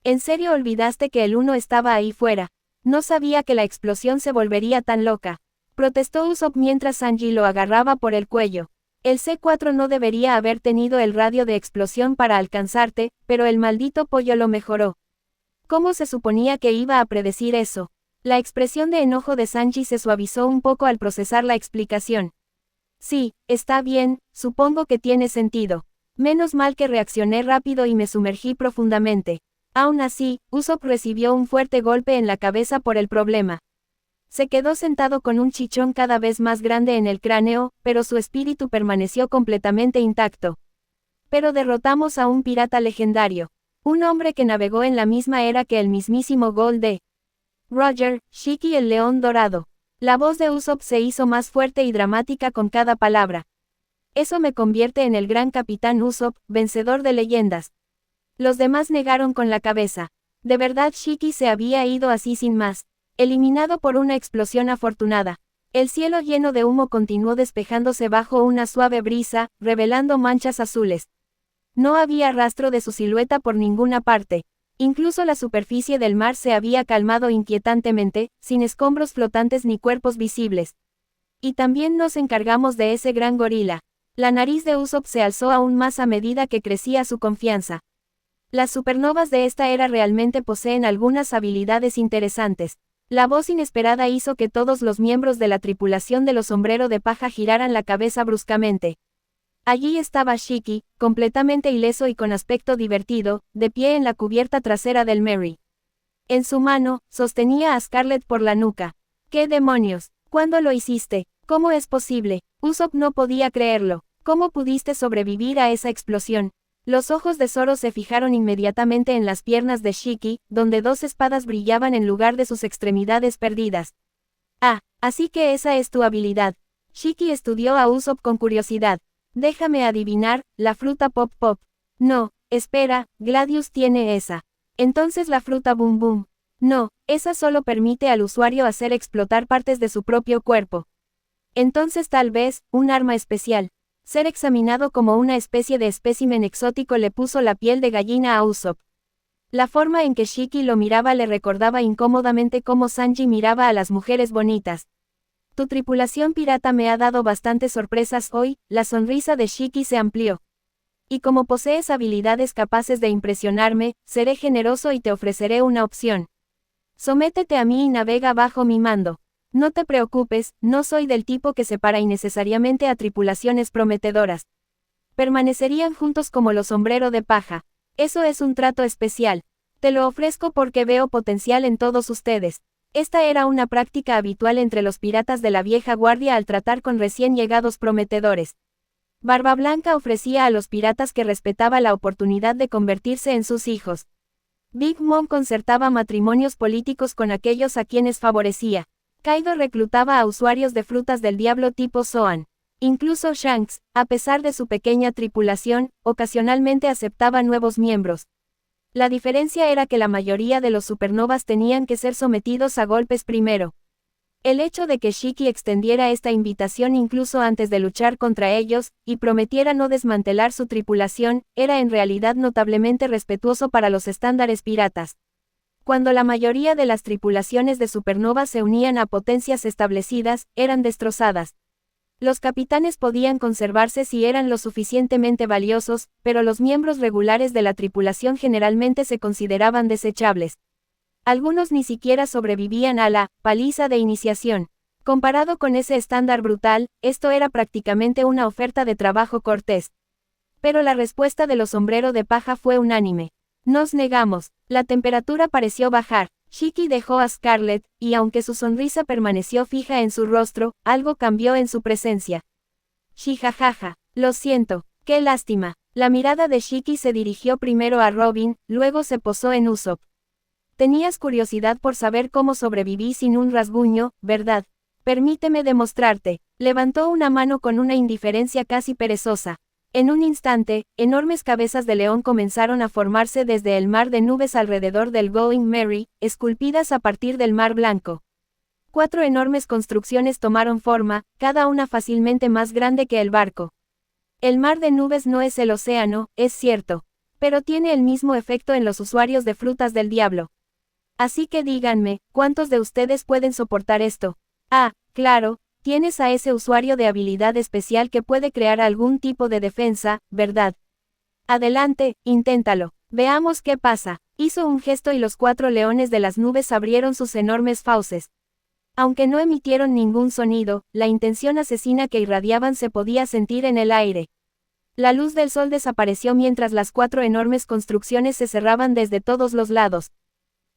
¿En serio olvidaste que el uno estaba ahí fuera? No sabía que la explosión se volvería tan loca. protestó Usopp mientras Sanji lo agarraba por el cuello. El C4 no debería haber tenido el radio de explosión para alcanzarte, pero el maldito pollo lo mejoró. ¿Cómo se suponía que iba a predecir eso? La expresión de enojo de Sanji se suavizó un poco al procesar la explicación. Sí, está bien, supongo que tiene sentido. Menos mal que reaccioné rápido y me sumergí profundamente. Aún así, Usopp recibió un fuerte golpe en la cabeza por el problema. Se quedó sentado con un chichón cada vez más grande en el cráneo, pero su espíritu permaneció completamente intacto. Pero derrotamos a un pirata legendario. Un hombre que navegó en la misma era que el mismísimo Gol de Roger, Shiki el León Dorado. La voz de Usopp se hizo más fuerte y dramática con cada palabra. Eso me convierte en el gran capitán Usopp, vencedor de leyendas. Los demás negaron con la cabeza. De verdad Shiki se había ido así sin más. Eliminado por una explosión afortunada. El cielo lleno de humo continuó despejándose bajo una suave brisa, revelando manchas azules. No había rastro de su silueta por ninguna parte. Incluso la superficie del mar se había calmado inquietantemente, sin escombros flotantes ni cuerpos visibles. Y también nos encargamos de ese gran gorila. La nariz de Usopp se alzó aún más a medida que crecía su confianza. Las supernovas de esta era realmente poseen algunas habilidades interesantes. La voz inesperada hizo que todos los miembros de la tripulación de los Sombrero de Paja giraran la cabeza bruscamente. Allí estaba Shiki, completamente ileso y con aspecto divertido, de pie en la cubierta trasera del Merry. En su mano, sostenía a Scarlet por la nuca. ¿Qué demonios? ¿Cuándo lo hiciste? ¿Cómo es posible? Usopp no podía creerlo. ¿Cómo pudiste sobrevivir a esa explosión? Los ojos de Zoro se fijaron inmediatamente en las piernas de Shiki, donde dos espadas brillaban en lugar de sus extremidades perdidas. Ah, así que esa es tu habilidad. Shiki estudió a Usopp con curiosidad. Déjame adivinar, la fruta Pop Pop. No, espera, Gladius tiene esa. Entonces la fruta Boom Boom. No, esa solo permite al usuario hacer explotar partes de su propio cuerpo. Entonces tal vez, un arma especial. Ser examinado como una especie de espécimen exótico le puso la piel de gallina a Usopp. La forma en que Shiki lo miraba le recordaba incómodamente cómo Sanji miraba a las mujeres bonitas. Tu tripulación pirata me ha dado bastantes sorpresas hoy, la sonrisa de Shiki se amplió. Y como posees habilidades capaces de impresionarme, seré generoso y te ofreceré una opción. Sométete a mí y navega bajo mi mando. No te preocupes, no soy del tipo que separa innecesariamente a tripulaciones prometedoras. Permanecerían juntos como los Sombrero de Paja. Eso es un trato especial. Te lo ofrezco porque veo potencial en todos ustedes. Esta era una práctica habitual entre los piratas de la vieja guardia al tratar con recién llegados prometedores. Barba Blanca ofrecía a los piratas que respetaba la oportunidad de convertirse en sus hijos. Big Mom concertaba matrimonios políticos con aquellos a quienes favorecía. Kaido reclutaba a usuarios de frutas del diablo tipo Zoan. Incluso Shanks, a pesar de su pequeña tripulación, ocasionalmente aceptaba nuevos miembros. La diferencia era que la mayoría de los supernovas tenían que ser sometidos a golpes primero. El hecho de que Shiki extendiera esta invitación incluso antes de luchar contra ellos, y prometiera no desmantelar su tripulación, era en realidad notablemente respetuoso para los estándares piratas. Cuando la mayoría de las tripulaciones de supernovas se unían a potencias establecidas, eran destrozadas. Los capitanes podían conservarse si eran lo suficientemente valiosos, pero los miembros regulares de la tripulación generalmente se consideraban desechables. Algunos ni siquiera sobrevivían a la paliza de iniciación. Comparado con ese estándar brutal, esto era prácticamente una oferta de trabajo cortés. Pero la respuesta de los Sombrero de Paja fue unánime. Nos negamos. La temperatura pareció bajar. Shiki dejó a Scarlet, y aunque su sonrisa permaneció fija en su rostro, algo cambió en su presencia. Shijajaja. Lo siento. Qué lástima. La mirada de Shiki se dirigió primero a Robin, luego se posó en Usopp. Tenías curiosidad por saber cómo sobreviví sin un rasguño, ¿verdad? Permíteme demostrarte. Levantó una mano con una indiferencia casi perezosa. En un instante, enormes cabezas de león comenzaron a formarse desde el mar de nubes alrededor del Going Merry, esculpidas a partir del mar blanco. 4 enormes construcciones tomaron forma, cada una fácilmente más grande que el barco. El mar de nubes no es el océano, es cierto, pero tiene el mismo efecto en los usuarios de frutas del diablo. Así que díganme, ¿cuántos de ustedes pueden soportar esto? Ah, claro, tienes a ese usuario de habilidad especial que puede crear algún tipo de defensa, ¿verdad? Adelante, inténtalo. Veamos qué pasa. Hizo un gesto y los 4 leones de las nubes abrieron sus enormes fauces. Aunque no emitieron ningún sonido, la intención asesina que irradiaban se podía sentir en el aire. La luz del sol desapareció mientras las 4 enormes construcciones se cerraban desde todos los lados.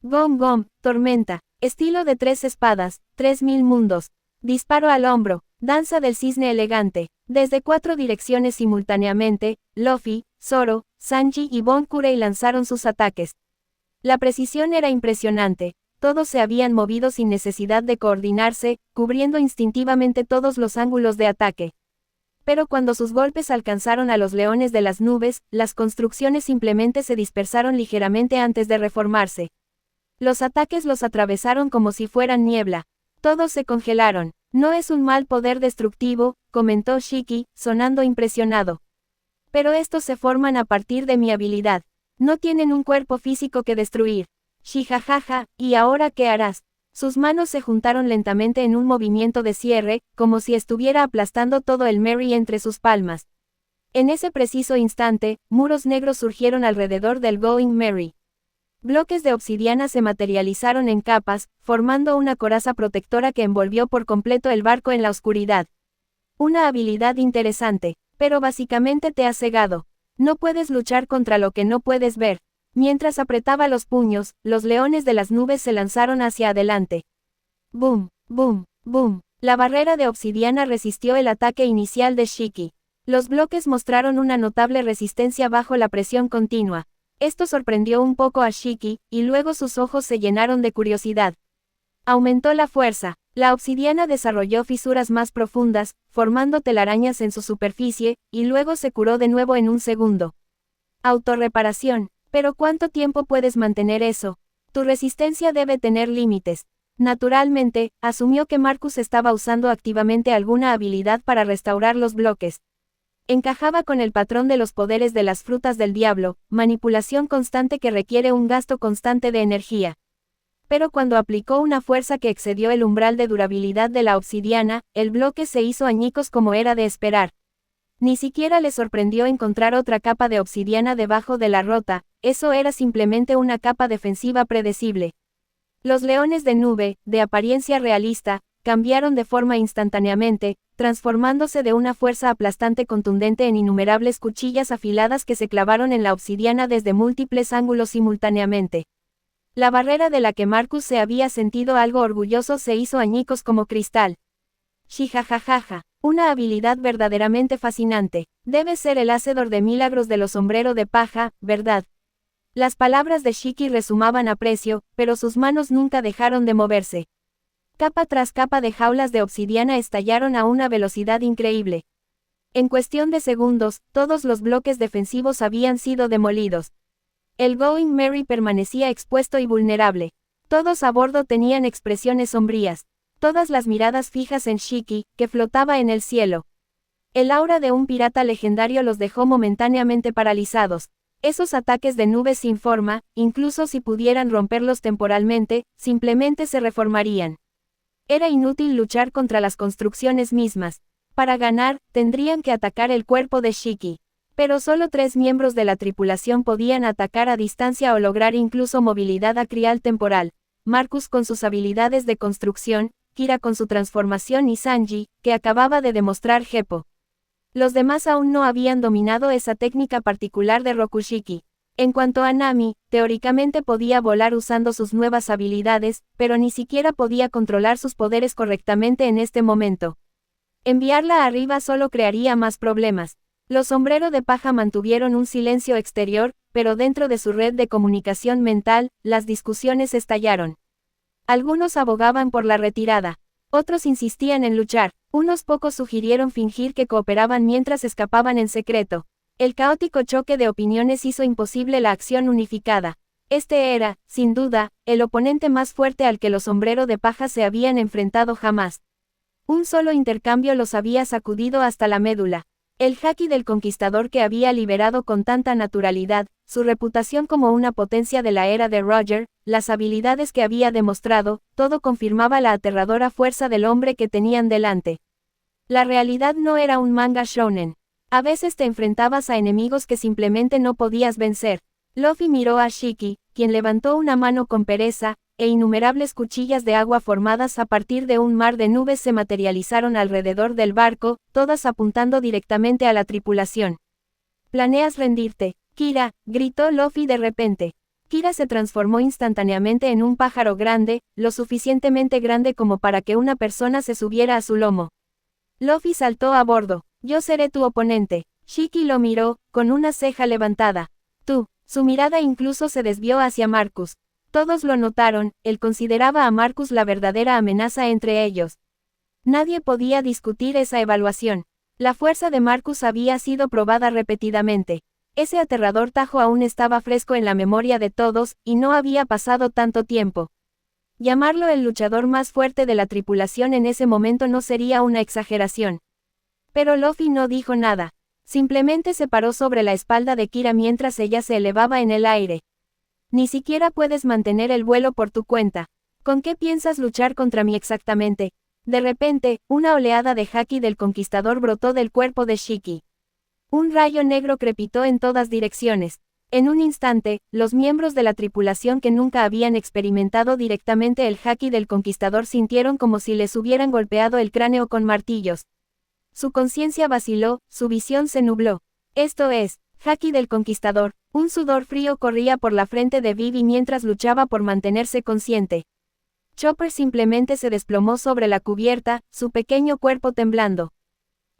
Gom gom, tormenta. Estilo de 3 espadas, 3000 mundos. Disparo al hombro. Danza del cisne elegante. Desde 4 direcciones simultáneamente, Luffy, Zoro, Sanji y Bon Curey lanzaron sus ataques. La precisión era impresionante. Todos se habían movido sin necesidad de coordinarse, cubriendo instintivamente todos los ángulos de ataque. Pero cuando sus golpes alcanzaron a los leones de las nubes, las construcciones simplemente se dispersaron ligeramente antes de reformarse. Los ataques los atravesaron como si fueran niebla. Todos se congelaron. No es un mal poder destructivo, comentó Shiki, sonando impresionado. Pero estos se forman a partir de mi habilidad. No tienen un cuerpo físico que destruir. Shijajaja, ¿y ahora qué harás? Sus manos se juntaron lentamente en un movimiento de cierre, como si estuviera aplastando todo el Merry entre sus palmas. En ese preciso instante, muros negros surgieron alrededor del Going Merry. Bloques de obsidiana se materializaron en capas, formando una coraza protectora que envolvió por completo el barco en la oscuridad. Una habilidad interesante, pero básicamente te ha cegado. No puedes luchar contra lo que no puedes ver. Mientras apretaba los puños, los leones de las nubes se lanzaron hacia adelante. Boom, boom, boom. La barrera de obsidiana resistió el ataque inicial de Shiki. Los bloques mostraron una notable resistencia bajo la presión continua. Esto sorprendió un poco a Shiki, y luego sus ojos se llenaron de curiosidad. Aumentó la fuerza. La obsidiana desarrolló fisuras más profundas, formando telarañas en su superficie, y luego se curó de nuevo en un segundo. Autorreparación. Pero ¿cuánto tiempo puedes mantener eso? Tu resistencia debe tener límites. Naturalmente, asumió que Marcus estaba usando activamente alguna habilidad para restaurar los bloques. Encajaba con el patrón de los poderes de las frutas del diablo, manipulación constante que requiere un gasto constante de energía. Pero cuando aplicó una fuerza que excedió el umbral de durabilidad de la obsidiana, el bloque se hizo añicos como era de esperar. Ni siquiera le sorprendió encontrar otra capa de obsidiana debajo de la rota, eso era simplemente una capa defensiva predecible. Los leones de nube, de apariencia realista, cambiaron de forma instantáneamente, transformándose de una fuerza aplastante contundente en innumerables cuchillas afiladas que se clavaron en la obsidiana desde múltiples ángulos simultáneamente. La barrera de la que Marcus se había sentido algo orgulloso se hizo añicos como cristal. Shijajajaja. Una habilidad verdaderamente fascinante. Debe ser el hacedor de milagros de los sombrero de paja, ¿verdad? Las palabras de Shiki resumaban aprecio, pero sus manos nunca dejaron de moverse. Capa tras capa de jaulas de obsidiana estallaron a una velocidad increíble. En cuestión de segundos, todos los bloques defensivos habían sido demolidos. El Going Merry permanecía expuesto y vulnerable. Todos a bordo tenían expresiones sombrías. Todas las miradas fijas en Shiki, que flotaba en el cielo. El aura de un pirata legendario los dejó momentáneamente paralizados. Esos ataques de nubes sin forma, incluso si pudieran romperlos temporalmente, simplemente se reformarían. Era inútil luchar contra las construcciones mismas. Para ganar, tendrían que atacar el cuerpo de Shiki. Pero solo 3 miembros de la tripulación podían atacar a distancia o lograr incluso movilidad acrial temporal. Marcus con sus habilidades de construcción, Kira con su transformación y Sanji, que acababa de demostrar Geppo. Los demás aún no habían dominado esa técnica particular de Rokushiki. En cuanto a Nami, teóricamente podía volar usando sus nuevas habilidades, pero ni siquiera podía controlar sus poderes correctamente en este momento. Enviarla arriba solo crearía más problemas. Los sombrero de paja mantuvieron un silencio exterior, pero dentro de su red de comunicación mental, las discusiones estallaron. Algunos abogaban por la retirada. Otros insistían en luchar. Unos pocos sugirieron fingir que cooperaban mientras escapaban en secreto. El caótico choque de opiniones hizo imposible la acción unificada. Este era, sin duda, el oponente más fuerte al que los sombrero de paja se habían enfrentado jamás. Un solo intercambio los había sacudido hasta la médula. El Haki del Conquistador que había liberado con tanta naturalidad, su reputación como una potencia de la era de Roger, las habilidades que había demostrado, todo confirmaba la aterradora fuerza del hombre que tenían delante. La realidad no era un manga shounen. A veces te enfrentabas a enemigos que simplemente no podías vencer. Luffy miró a Shiki, quien levantó una mano con pereza, e innumerables cuchillas de agua formadas a partir de un mar de nubes se materializaron alrededor del barco, todas apuntando directamente a la tripulación. ¿Planeas rendirte, Kira?, gritó Luffy de repente. Kira se transformó instantáneamente en un pájaro grande, lo suficientemente grande como para que una persona se subiera a su lomo. Luffy saltó a bordo. Yo seré tu oponente. Shiki lo miró, con una ceja levantada. Tú. Su mirada incluso se desvió hacia Marcus. Todos lo notaron, él consideraba a Marcus la verdadera amenaza entre ellos. Nadie podía discutir esa evaluación. La fuerza de Marcus había sido probada repetidamente. Ese aterrador tajo aún estaba fresco en la memoria de todos, y no había pasado tanto tiempo. Llamarlo el luchador más fuerte de la tripulación en ese momento no sería una exageración. Pero Luffy no dijo nada. Simplemente se paró sobre la espalda de Kira mientras ella se elevaba en el aire. Ni siquiera puedes mantener el vuelo por tu cuenta. ¿Con qué piensas luchar contra mí exactamente? De repente, una oleada de haki del conquistador brotó del cuerpo de Shiki. Un rayo negro crepitó en todas direcciones. En un instante, los miembros de la tripulación que nunca habían experimentado directamente el haki del conquistador sintieron como si les hubieran golpeado el cráneo con martillos. Su conciencia vaciló, su visión se nubló. Esto es, haki del conquistador. Un sudor frío corría por la frente de Vivi mientras luchaba por mantenerse consciente. Chopper simplemente se desplomó sobre la cubierta, su pequeño cuerpo temblando.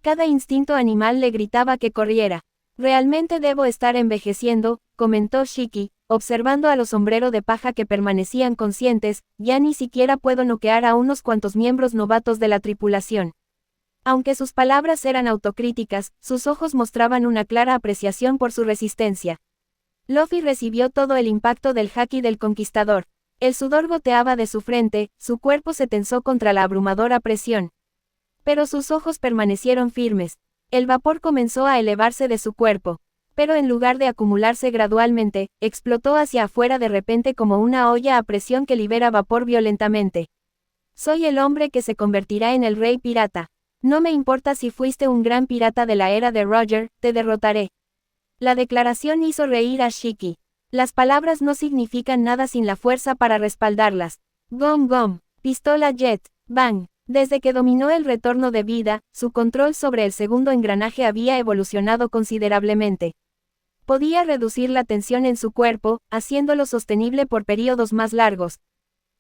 Cada instinto animal le gritaba que corriera. Realmente debo estar envejeciendo, comentó Shiki, observando a los sombreros de paja que permanecían conscientes, ya ni siquiera puedo noquear a unos cuantos miembros novatos de la tripulación. Aunque sus palabras eran autocríticas, sus ojos mostraban una clara apreciación por su resistencia. Luffy recibió todo el impacto del haki del conquistador. El sudor goteaba de su frente, su cuerpo se tensó contra la abrumadora presión. Pero sus ojos permanecieron firmes. El vapor comenzó a elevarse de su cuerpo. Pero en lugar de acumularse gradualmente, explotó hacia afuera de repente como una olla a presión que libera vapor violentamente. Soy el hombre que se convertirá en el rey pirata. No me importa si fuiste un gran pirata de la era de Roger, te derrotaré. La declaración hizo reír a Shiki. Las palabras no significan nada sin la fuerza para respaldarlas. Gom gom, pistola jet, bang. Desde que dominó el retorno de vida, su control sobre el segundo engranaje había evolucionado considerablemente. Podía reducir la tensión en su cuerpo, haciéndolo sostenible por periodos más largos.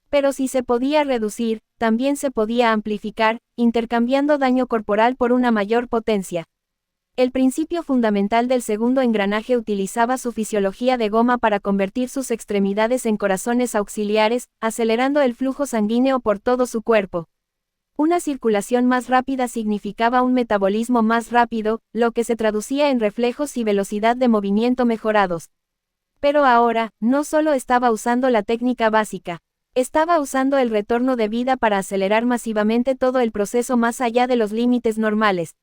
Pero si se podía reducir, también se podía amplificar, intercambiando daño corporal por una mayor potencia. El principio fundamental del segundo engranaje utilizaba su fisiología de goma para convertir sus extremidades en corazones auxiliares, acelerando el flujo sanguíneo por todo su cuerpo. Una circulación más rápida significaba un metabolismo más rápido, lo que se traducía en reflejos y velocidad de movimiento mejorados. Pero ahora, no solo estaba usando la técnica básica. Estaba usando el retorno de vida para acelerar masivamente todo el proceso más allá de los límites normales.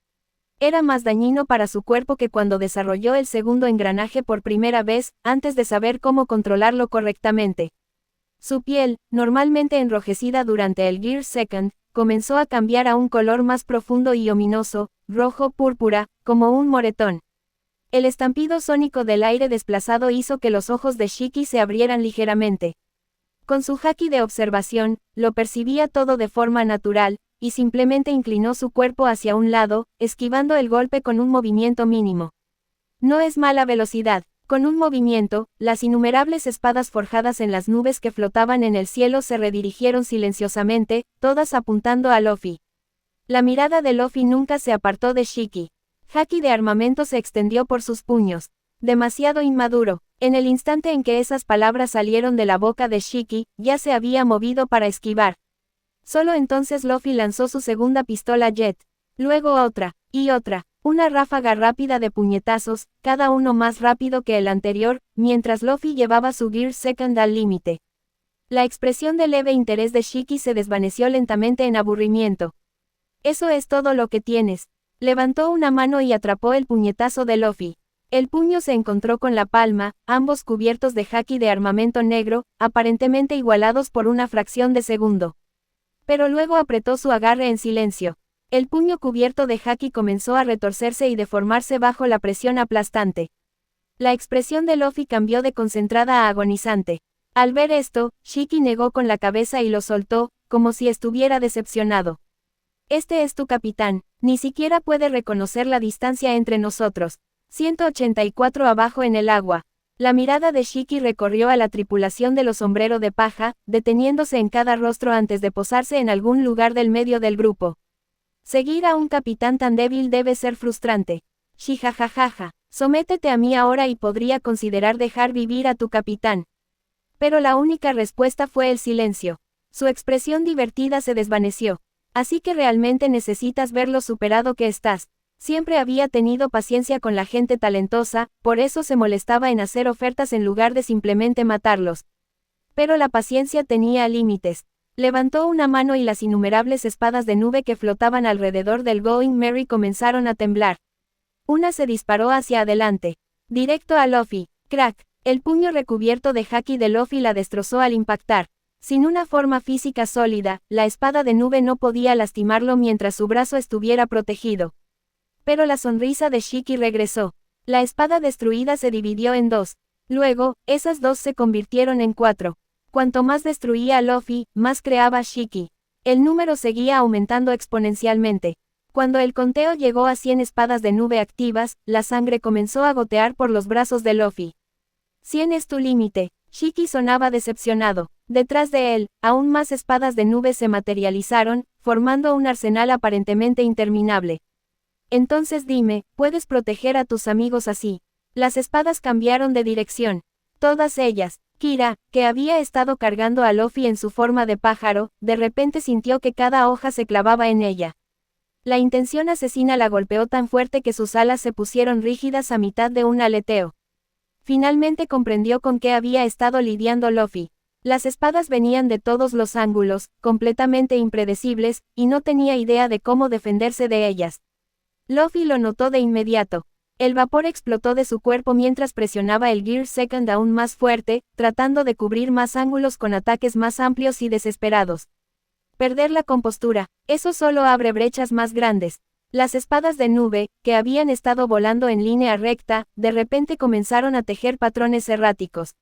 Era más dañino para su cuerpo que cuando desarrolló el segundo engranaje por primera vez, antes de saber cómo controlarlo correctamente. Su piel, normalmente enrojecida durante el Gear Second, comenzó a cambiar a un color más profundo y ominoso, rojo-púrpura, como un moretón. El estampido sónico del aire desplazado hizo que los ojos de Shiki se abrieran ligeramente. Con su haki de observación, lo percibía todo de forma natural, y simplemente inclinó su cuerpo hacia un lado, esquivando el golpe con un movimiento mínimo. No es mala velocidad. Con un movimiento, las innumerables espadas forjadas en las nubes que flotaban en el cielo se redirigieron silenciosamente, todas apuntando a Luffy. La mirada de Luffy nunca se apartó de Shiki. Haki de armamento se extendió por sus puños. Demasiado inmaduro. En el instante en que esas palabras salieron de la boca de Shiki, ya se había movido para esquivar. Solo entonces Luffy lanzó su segunda pistola jet. Luego otra, y otra. Una ráfaga rápida de puñetazos, cada uno más rápido que el anterior, mientras Luffy llevaba su Gear Second al límite. La expresión de leve interés de Shiki se desvaneció lentamente en aburrimiento. ¿Eso es todo lo que tienes? Levantó una mano y atrapó el puñetazo de Luffy. El puño se encontró con la palma, ambos cubiertos de haki de armamento negro, aparentemente igualados por una fracción de segundo. Pero luego apretó su agarre en silencio. El puño cubierto de haki comenzó a retorcerse y deformarse bajo la presión aplastante. La expresión de Luffy cambió de concentrada a agonizante. Al ver esto, Shiki negó con la cabeza y lo soltó, como si estuviera decepcionado. Este es tu capitán, ni siquiera puede reconocer la distancia entre nosotros. 184 abajo en el agua. La mirada de Shiki recorrió a la tripulación de los sombrero de paja, deteniéndose en cada rostro antes de posarse en algún lugar del medio del grupo. Seguir a un capitán tan débil debe ser frustrante. Shijajajaja, sométete a mí ahora y podría considerar dejar vivir a tu capitán. Pero la única respuesta fue el silencio. Su expresión divertida se desvaneció. Así que realmente necesitas ver lo superado que estás. Siempre había tenido paciencia con la gente talentosa, por eso se molestaba en hacer ofertas en lugar de simplemente matarlos. Pero la paciencia tenía límites. Levantó una mano y las innumerables espadas de nube que flotaban alrededor del Going Merry comenzaron a temblar. Una se disparó hacia adelante. Directo a Luffy. Crack. El puño recubierto de haki de Luffy la destrozó al impactar. Sin una forma física sólida, la espada de nube no podía lastimarlo mientras su brazo estuviera protegido. Pero la sonrisa de Shiki regresó. La espada destruida se dividió en dos. Luego, esas dos se convirtieron en 4. Cuanto más destruía a Luffy, más creaba Shiki. El número seguía aumentando exponencialmente. Cuando el conteo llegó a 100 espadas de nube activas, la sangre comenzó a gotear por los brazos de Luffy. 100 es tu límite. Shiki sonaba decepcionado. Detrás de él, aún más espadas de nube se materializaron, formando un arsenal aparentemente interminable. Entonces dime, ¿puedes proteger a tus amigos así? Las espadas cambiaron de dirección. Todas ellas. Kira, que había estado cargando a Luffy en su forma de pájaro, de repente sintió que cada hoja se clavaba en ella. La intención asesina la golpeó tan fuerte que sus alas se pusieron rígidas a mitad de un aleteo. Finalmente comprendió con qué había estado lidiando Luffy. Las espadas venían de todos los ángulos, completamente impredecibles, y no tenía idea de cómo defenderse de ellas. Luffy lo notó de inmediato. El vapor explotó de su cuerpo mientras presionaba el Gear Second aún más fuerte, tratando de cubrir más ángulos con ataques más amplios y desesperados. Perder la compostura, eso solo abre brechas más grandes. Las espadas de nube, que habían estado volando en línea recta, de repente comenzaron a tejer patrones erráticos.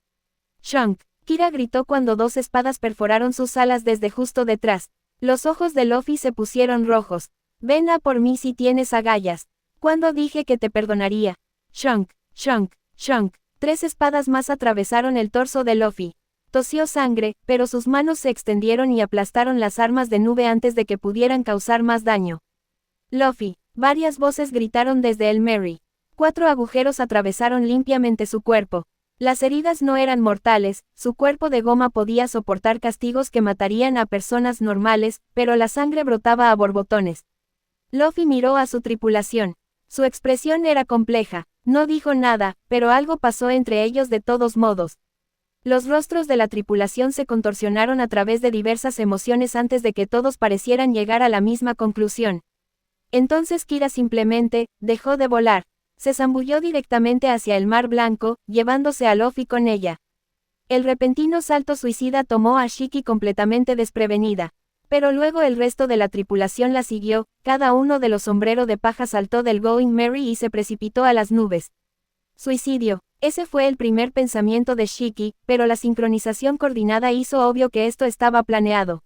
Shunk. Kira gritó cuando dos espadas perforaron sus alas desde justo detrás. Los ojos de Luffy se pusieron rojos. Ven a por mí si tienes agallas. ¿Cuándo dije que te perdonaría? Shunk, shunk, shunk. 3 espadas más atravesaron el torso de Luffy. Tosió sangre, pero sus manos se extendieron y aplastaron las armas de nube antes de que pudieran causar más daño. Luffy. Varias voces gritaron desde el Merry. 4 agujeros atravesaron limpiamente su cuerpo. Las heridas no eran mortales, su cuerpo de goma podía soportar castigos que matarían a personas normales, pero la sangre brotaba a borbotones. Luffy miró a su tripulación. Su expresión era compleja, no dijo nada, pero algo pasó entre ellos de todos modos. Los rostros de la tripulación se contorsionaron a través de diversas emociones antes de que todos parecieran llegar a la misma conclusión. Entonces Kira simplemente dejó de volar. Se zambulló directamente hacia el mar blanco, llevándose a Luffy con ella. El repentino salto suicida tomó a Shiki completamente desprevenida. Pero luego el resto de la tripulación la siguió, cada uno de los sombrero de paja saltó del Going Merry y se precipitó a las nubes. Suicidio. Ese fue el primer pensamiento de Shiki, pero la sincronización coordinada hizo obvio que esto estaba planeado.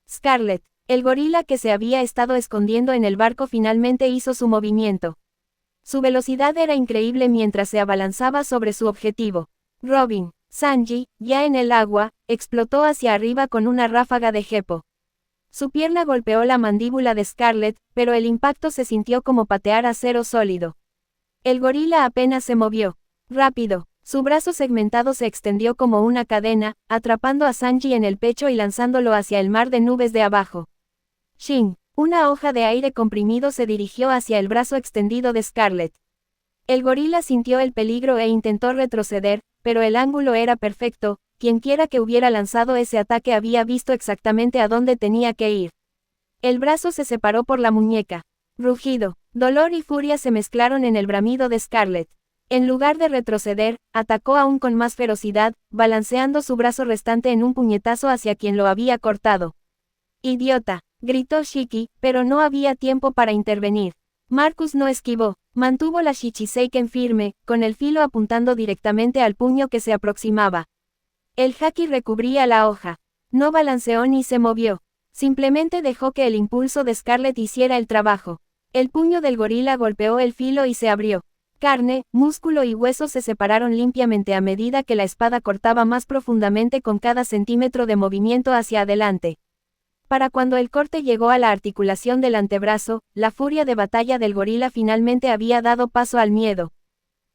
Scarlet. El gorila que se había estado escondiendo en el barco finalmente hizo su movimiento. Su velocidad era increíble mientras se abalanzaba sobre su objetivo. Robin. Sanji, ya en el agua, explotó hacia arriba con una ráfaga de jepo. Su pierna golpeó la mandíbula de Scarlet, pero el impacto se sintió como patear acero sólido. El gorila apenas se movió. Rápido, su brazo segmentado se extendió como una cadena, atrapando a Sanji en el pecho y lanzándolo hacia el mar de nubes de abajo. Shin. Una hoja de aire comprimido se dirigió hacia el brazo extendido de Scarlet. El gorila sintió el peligro e intentó retroceder, pero el ángulo era perfecto. Quienquiera que hubiera lanzado ese ataque había visto exactamente a dónde tenía que ir. El brazo se separó por la muñeca. Rugido. Dolor y furia se mezclaron en el bramido de Scarlett. En lugar de retroceder, atacó aún con más ferocidad, balanceando su brazo restante en un puñetazo hacia quien lo había cortado. ¡Idiota!, gritó Shiki, pero no había tiempo para intervenir. Marcus no esquivó, mantuvo la Shichiseiki firme, con el filo apuntando directamente al puño que se aproximaba. El haki recubría la hoja. No balanceó ni se movió. Simplemente dejó que el impulso de Scarlett hiciera el trabajo. El puño del gorila golpeó el filo y se abrió. Carne, músculo y hueso se separaron limpiamente a medida que la espada cortaba más profundamente con cada centímetro de movimiento hacia adelante. Para cuando el corte llegó a la articulación del antebrazo, la furia de batalla del gorila finalmente había dado paso al miedo.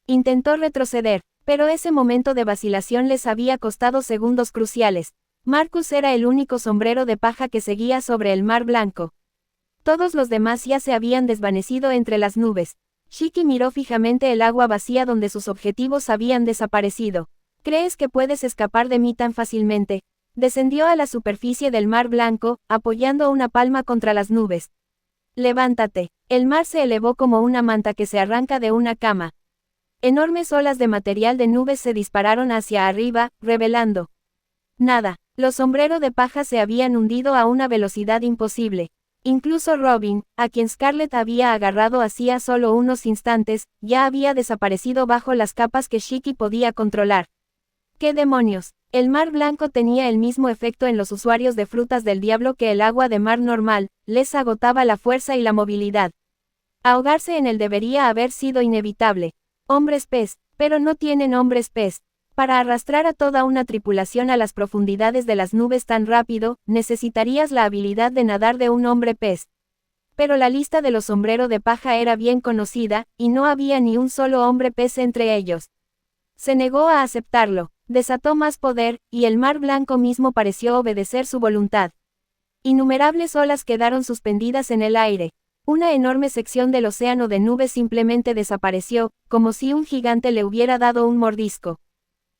Intentó retroceder, pero ese momento de vacilación les había costado segundos cruciales. Marcus era el único sombrero de paja que seguía sobre el mar blanco. Todos los demás ya se habían desvanecido entre las nubes. Shiki miró fijamente el agua vacía donde sus objetivos habían desaparecido. ¿Crees que puedes escapar de mí tan fácilmente? Descendió a la superficie del mar blanco, apoyando una palma contra las nubes. Levántate. El mar se elevó como una manta que se arranca de una cama. Enormes olas de material de nubes se dispararon hacia arriba, revelando nada. Los sombreros de paja se habían hundido a una velocidad imposible. Incluso Robin, a quien Scarlett había agarrado hacía solo unos instantes, ya había desaparecido bajo las capas que Shiki podía controlar. ¡Qué demonios! El mar blanco tenía el mismo efecto en los usuarios de frutas del diablo que el agua de mar normal, les agotaba la fuerza y la movilidad. Ahogarse en él debería haber sido inevitable. Hombres pez, pero no tienen hombres pez. Para arrastrar a toda una tripulación a las profundidades de las nubes tan rápido, necesitarías la habilidad de nadar de un hombre pez. Pero la lista de los sombreros de paja era bien conocida, y no había ni un solo hombre pez entre ellos. Se negó a aceptarlo, desató más poder, y el mar blanco mismo pareció obedecer su voluntad. Innumerables olas quedaron suspendidas en el aire. Una enorme sección del océano de nubes simplemente desapareció, como si un gigante le hubiera dado un mordisco.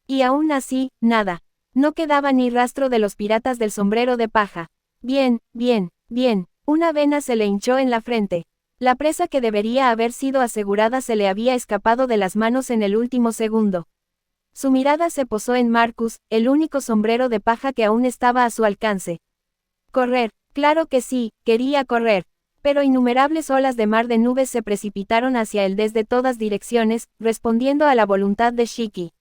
Y aún así, nada. No quedaba ni rastro de los piratas del sombrero de paja. Bien, bien, bien. Una vena se le hinchó en la frente. La presa que debería haber sido asegurada se le había escapado de las manos en el último segundo. Su mirada se posó en Marcus, el único sombrero de paja que aún estaba a su alcance. Correr, claro que sí, quería correr. Pero innumerables olas de mar de nubes se precipitaron hacia él desde todas direcciones, respondiendo a la voluntad de Shiki.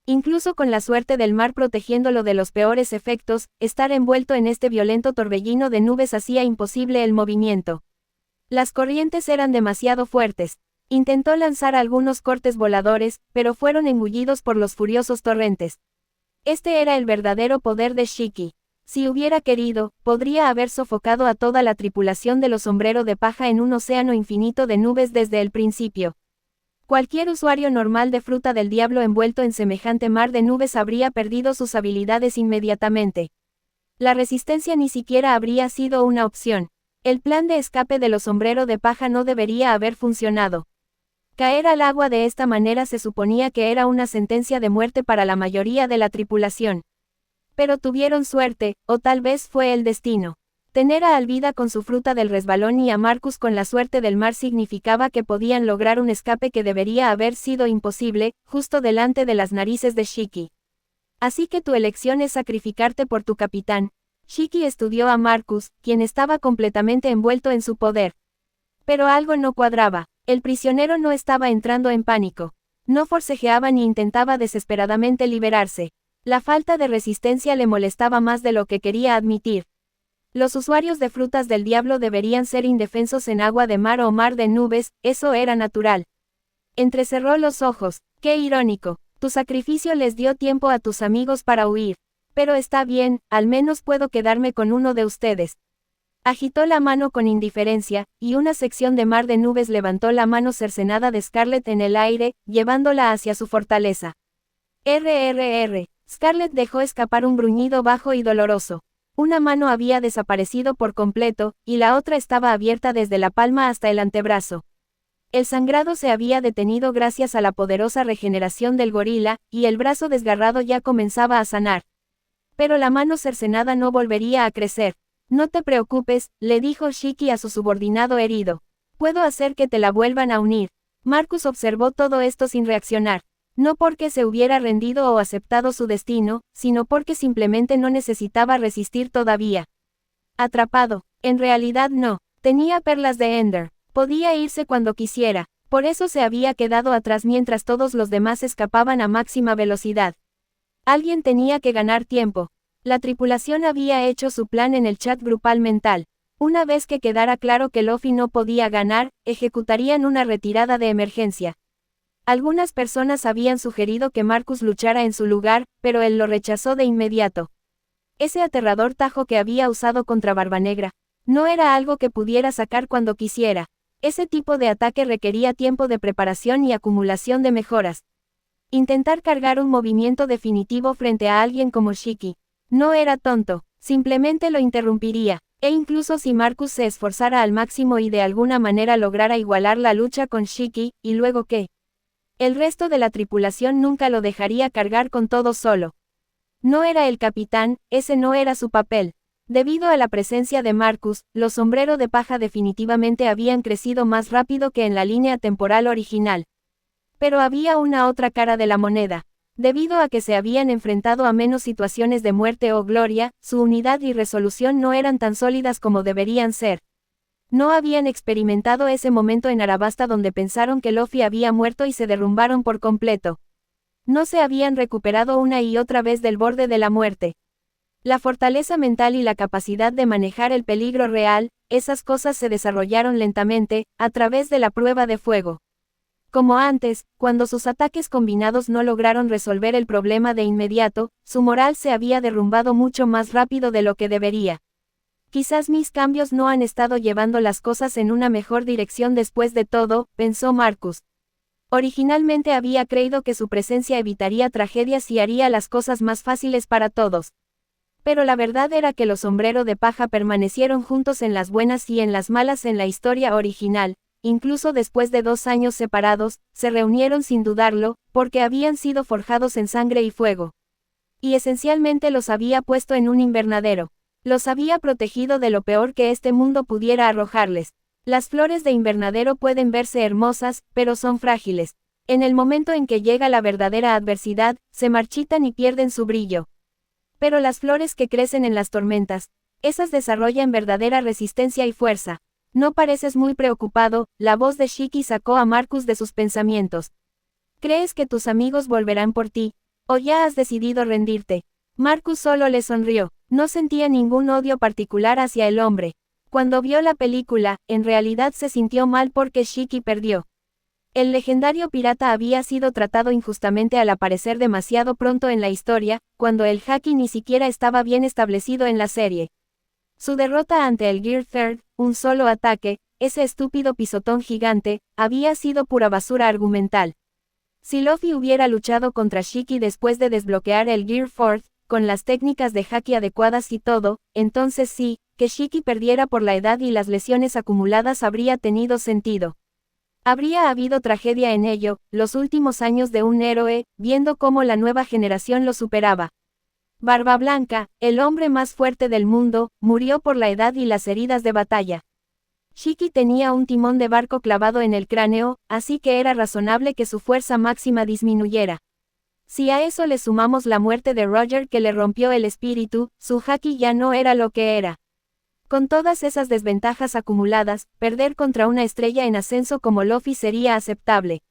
Incluso con la suerte del mar protegiéndolo de los peores efectos, estar envuelto en este violento torbellino de nubes hacía imposible el movimiento. Las corrientes eran demasiado fuertes. Intentó lanzar algunos cortes voladores, pero fueron engullidos por los furiosos torrentes. Este era el verdadero poder de Shiki. Si hubiera querido, podría haber sofocado a toda la tripulación de los sombreros de paja en un océano infinito de nubes desde el principio. Cualquier usuario normal de fruta del diablo envuelto en semejante mar de nubes habría perdido sus habilidades inmediatamente. La resistencia ni siquiera habría sido una opción. El plan de escape de los sombreros de paja no debería haber funcionado. Caer al agua de esta manera se suponía que era una sentencia de muerte para la mayoría de la tripulación. Pero tuvieron suerte, o tal vez fue el destino. Tener a Alvida con su fruta del resbalón y a Marcus con la suerte del mar significaba que podían lograr un escape que debería haber sido imposible, justo delante de las narices de Shiki. Así que tu elección es sacrificarte por tu capitán. Shiki estudió a Marcus, quien estaba completamente envuelto en su poder. Pero algo no cuadraba. El prisionero no estaba entrando en pánico. No forcejeaba ni intentaba desesperadamente liberarse. La falta de resistencia le molestaba más de lo que quería admitir. Los usuarios de frutas del diablo deberían ser indefensos en agua de mar o mar de nubes, eso era natural. Entrecerró los ojos. Qué irónico. Tu sacrificio les dio tiempo a tus amigos para huir. Pero está bien, al menos puedo quedarme con uno de ustedes. Agitó la mano con indiferencia, y una sección de mar de nubes levantó la mano cercenada de Scarlett en el aire, llevándola hacia su fortaleza. RRR. Scarlett dejó escapar un gruñido bajo y doloroso. Una mano había desaparecido por completo, y la otra estaba abierta desde la palma hasta el antebrazo. El sangrado se había detenido gracias a la poderosa regeneración del gorila, y el brazo desgarrado ya comenzaba a sanar. Pero la mano cercenada no volvería a crecer. No te preocupes, le dijo Shiki a su subordinado herido. Puedo hacer que te la vuelvan a unir. Marcus observó todo esto sin reaccionar. No porque se hubiera rendido o aceptado su destino, sino porque simplemente no necesitaba resistir todavía. Atrapado. En realidad no. Tenía perlas de Ender. Podía irse cuando quisiera. Por eso se había quedado atrás mientras todos los demás escapaban a máxima velocidad. Alguien tenía que ganar tiempo. La tripulación había hecho su plan en el chat grupal mental. Una vez que quedara claro que Luffy no podía ganar, ejecutarían una retirada de emergencia. Algunas personas habían sugerido que Marcus luchara en su lugar, pero él lo rechazó de inmediato. Ese aterrador tajo que había usado contra Barbanegra no era algo que pudiera sacar cuando quisiera. Ese tipo de ataque requería tiempo de preparación y acumulación de mejoras. Intentar cargar un movimiento definitivo frente a alguien como Shiki no era tonto, simplemente lo interrumpiría. E incluso si Marcus se esforzara al máximo y de alguna manera lograra igualar la lucha con Shiki, ¿y luego qué? El resto de la tripulación nunca lo dejaría cargar con todo solo. No era el capitán, ese no era su papel. Debido a la presencia de Marcus, los sombreros de paja definitivamente habían crecido más rápido que en la línea temporal original. Pero había una otra cara de la moneda. Debido a que se habían enfrentado a menos situaciones de muerte o gloria, su unidad y resolución no eran tan sólidas como deberían ser. No habían experimentado ese momento en Arabasta donde pensaron que Luffy había muerto y se derrumbaron por completo. No se habían recuperado una y otra vez del borde de la muerte. La fortaleza mental y la capacidad de manejar el peligro real, esas cosas se desarrollaron lentamente, a través de la prueba de fuego. Como antes, cuando sus ataques combinados no lograron resolver el problema de inmediato, su moral se había derrumbado mucho más rápido de lo que debería. Quizás mis cambios no han estado llevando las cosas en una mejor dirección después de todo, pensó Marcus. Originalmente había creído que su presencia evitaría tragedias y haría las cosas más fáciles para todos. Pero la verdad era que los sombreros de paja permanecieron juntos en las buenas y en las malas en la historia original. Incluso después de 2 años separados, se reunieron sin dudarlo, porque habían sido forjados en sangre y fuego. Y esencialmente los había puesto en un invernadero. Los había protegido de lo peor que este mundo pudiera arrojarles. Las flores de invernadero pueden verse hermosas, pero son frágiles. En el momento en que llega la verdadera adversidad, se marchitan y pierden su brillo. Pero las flores que crecen en las tormentas, esas desarrollan verdadera resistencia y fuerza. No pareces muy preocupado, la voz de Shiki sacó a Marcus de sus pensamientos. ¿Crees que tus amigos volverán por ti? ¿O ya has decidido rendirte? Marcus solo le sonrió. No sentía ningún odio particular hacia el hombre. Cuando vio la película, en realidad se sintió mal porque Shiki perdió. El legendario pirata había sido tratado injustamente al aparecer demasiado pronto en la historia, cuando el haki ni siquiera estaba bien establecido en la serie. Su derrota ante el Gear Third, un solo ataque, ese estúpido pisotón gigante, había sido pura basura argumental. Si Luffy hubiera luchado contra Shiki después de desbloquear el Gear Fourth, con las técnicas de haki adecuadas y todo, entonces sí, que Shiki perdiera por la edad y las lesiones acumuladas habría tenido sentido. Habría habido tragedia en ello, los últimos años de un héroe, viendo cómo la nueva generación lo superaba. Barba Blanca, el hombre más fuerte del mundo, murió por la edad y las heridas de batalla. Shiki tenía un timón de barco clavado en el cráneo, así que era razonable que su fuerza máxima disminuyera. Si a eso le sumamos la muerte de Roger que le rompió el espíritu, su haki ya no era lo que era. Con todas esas desventajas acumuladas, perder contra una estrella en ascenso como Luffy sería aceptable.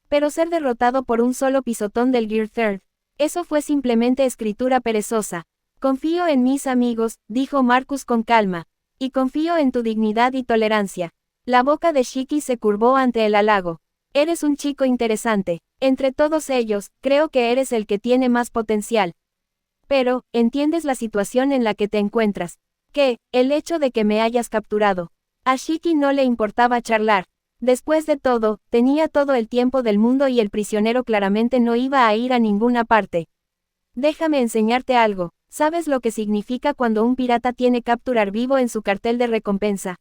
Pero ser derrotado por un solo pisotón del Gear Third, eso fue simplemente escritura perezosa. Confío en mis amigos, dijo Marcus con calma. Y confío en tu dignidad y tolerancia. La boca de Shiki se curvó ante el halago. Eres un chico interesante. Entre todos ellos, creo que eres el que tiene más potencial. Pero, ¿entiendes la situación en la que te encuentras? ¿Qué? El hecho de que me hayas capturado. A Shiki no le importaba charlar. Después de todo, tenía todo el tiempo del mundo y el prisionero claramente no iba a ir a ninguna parte. Déjame enseñarte algo. ¿Sabes lo que significa cuando un pirata tiene capturar vivo en su cartel de recompensa?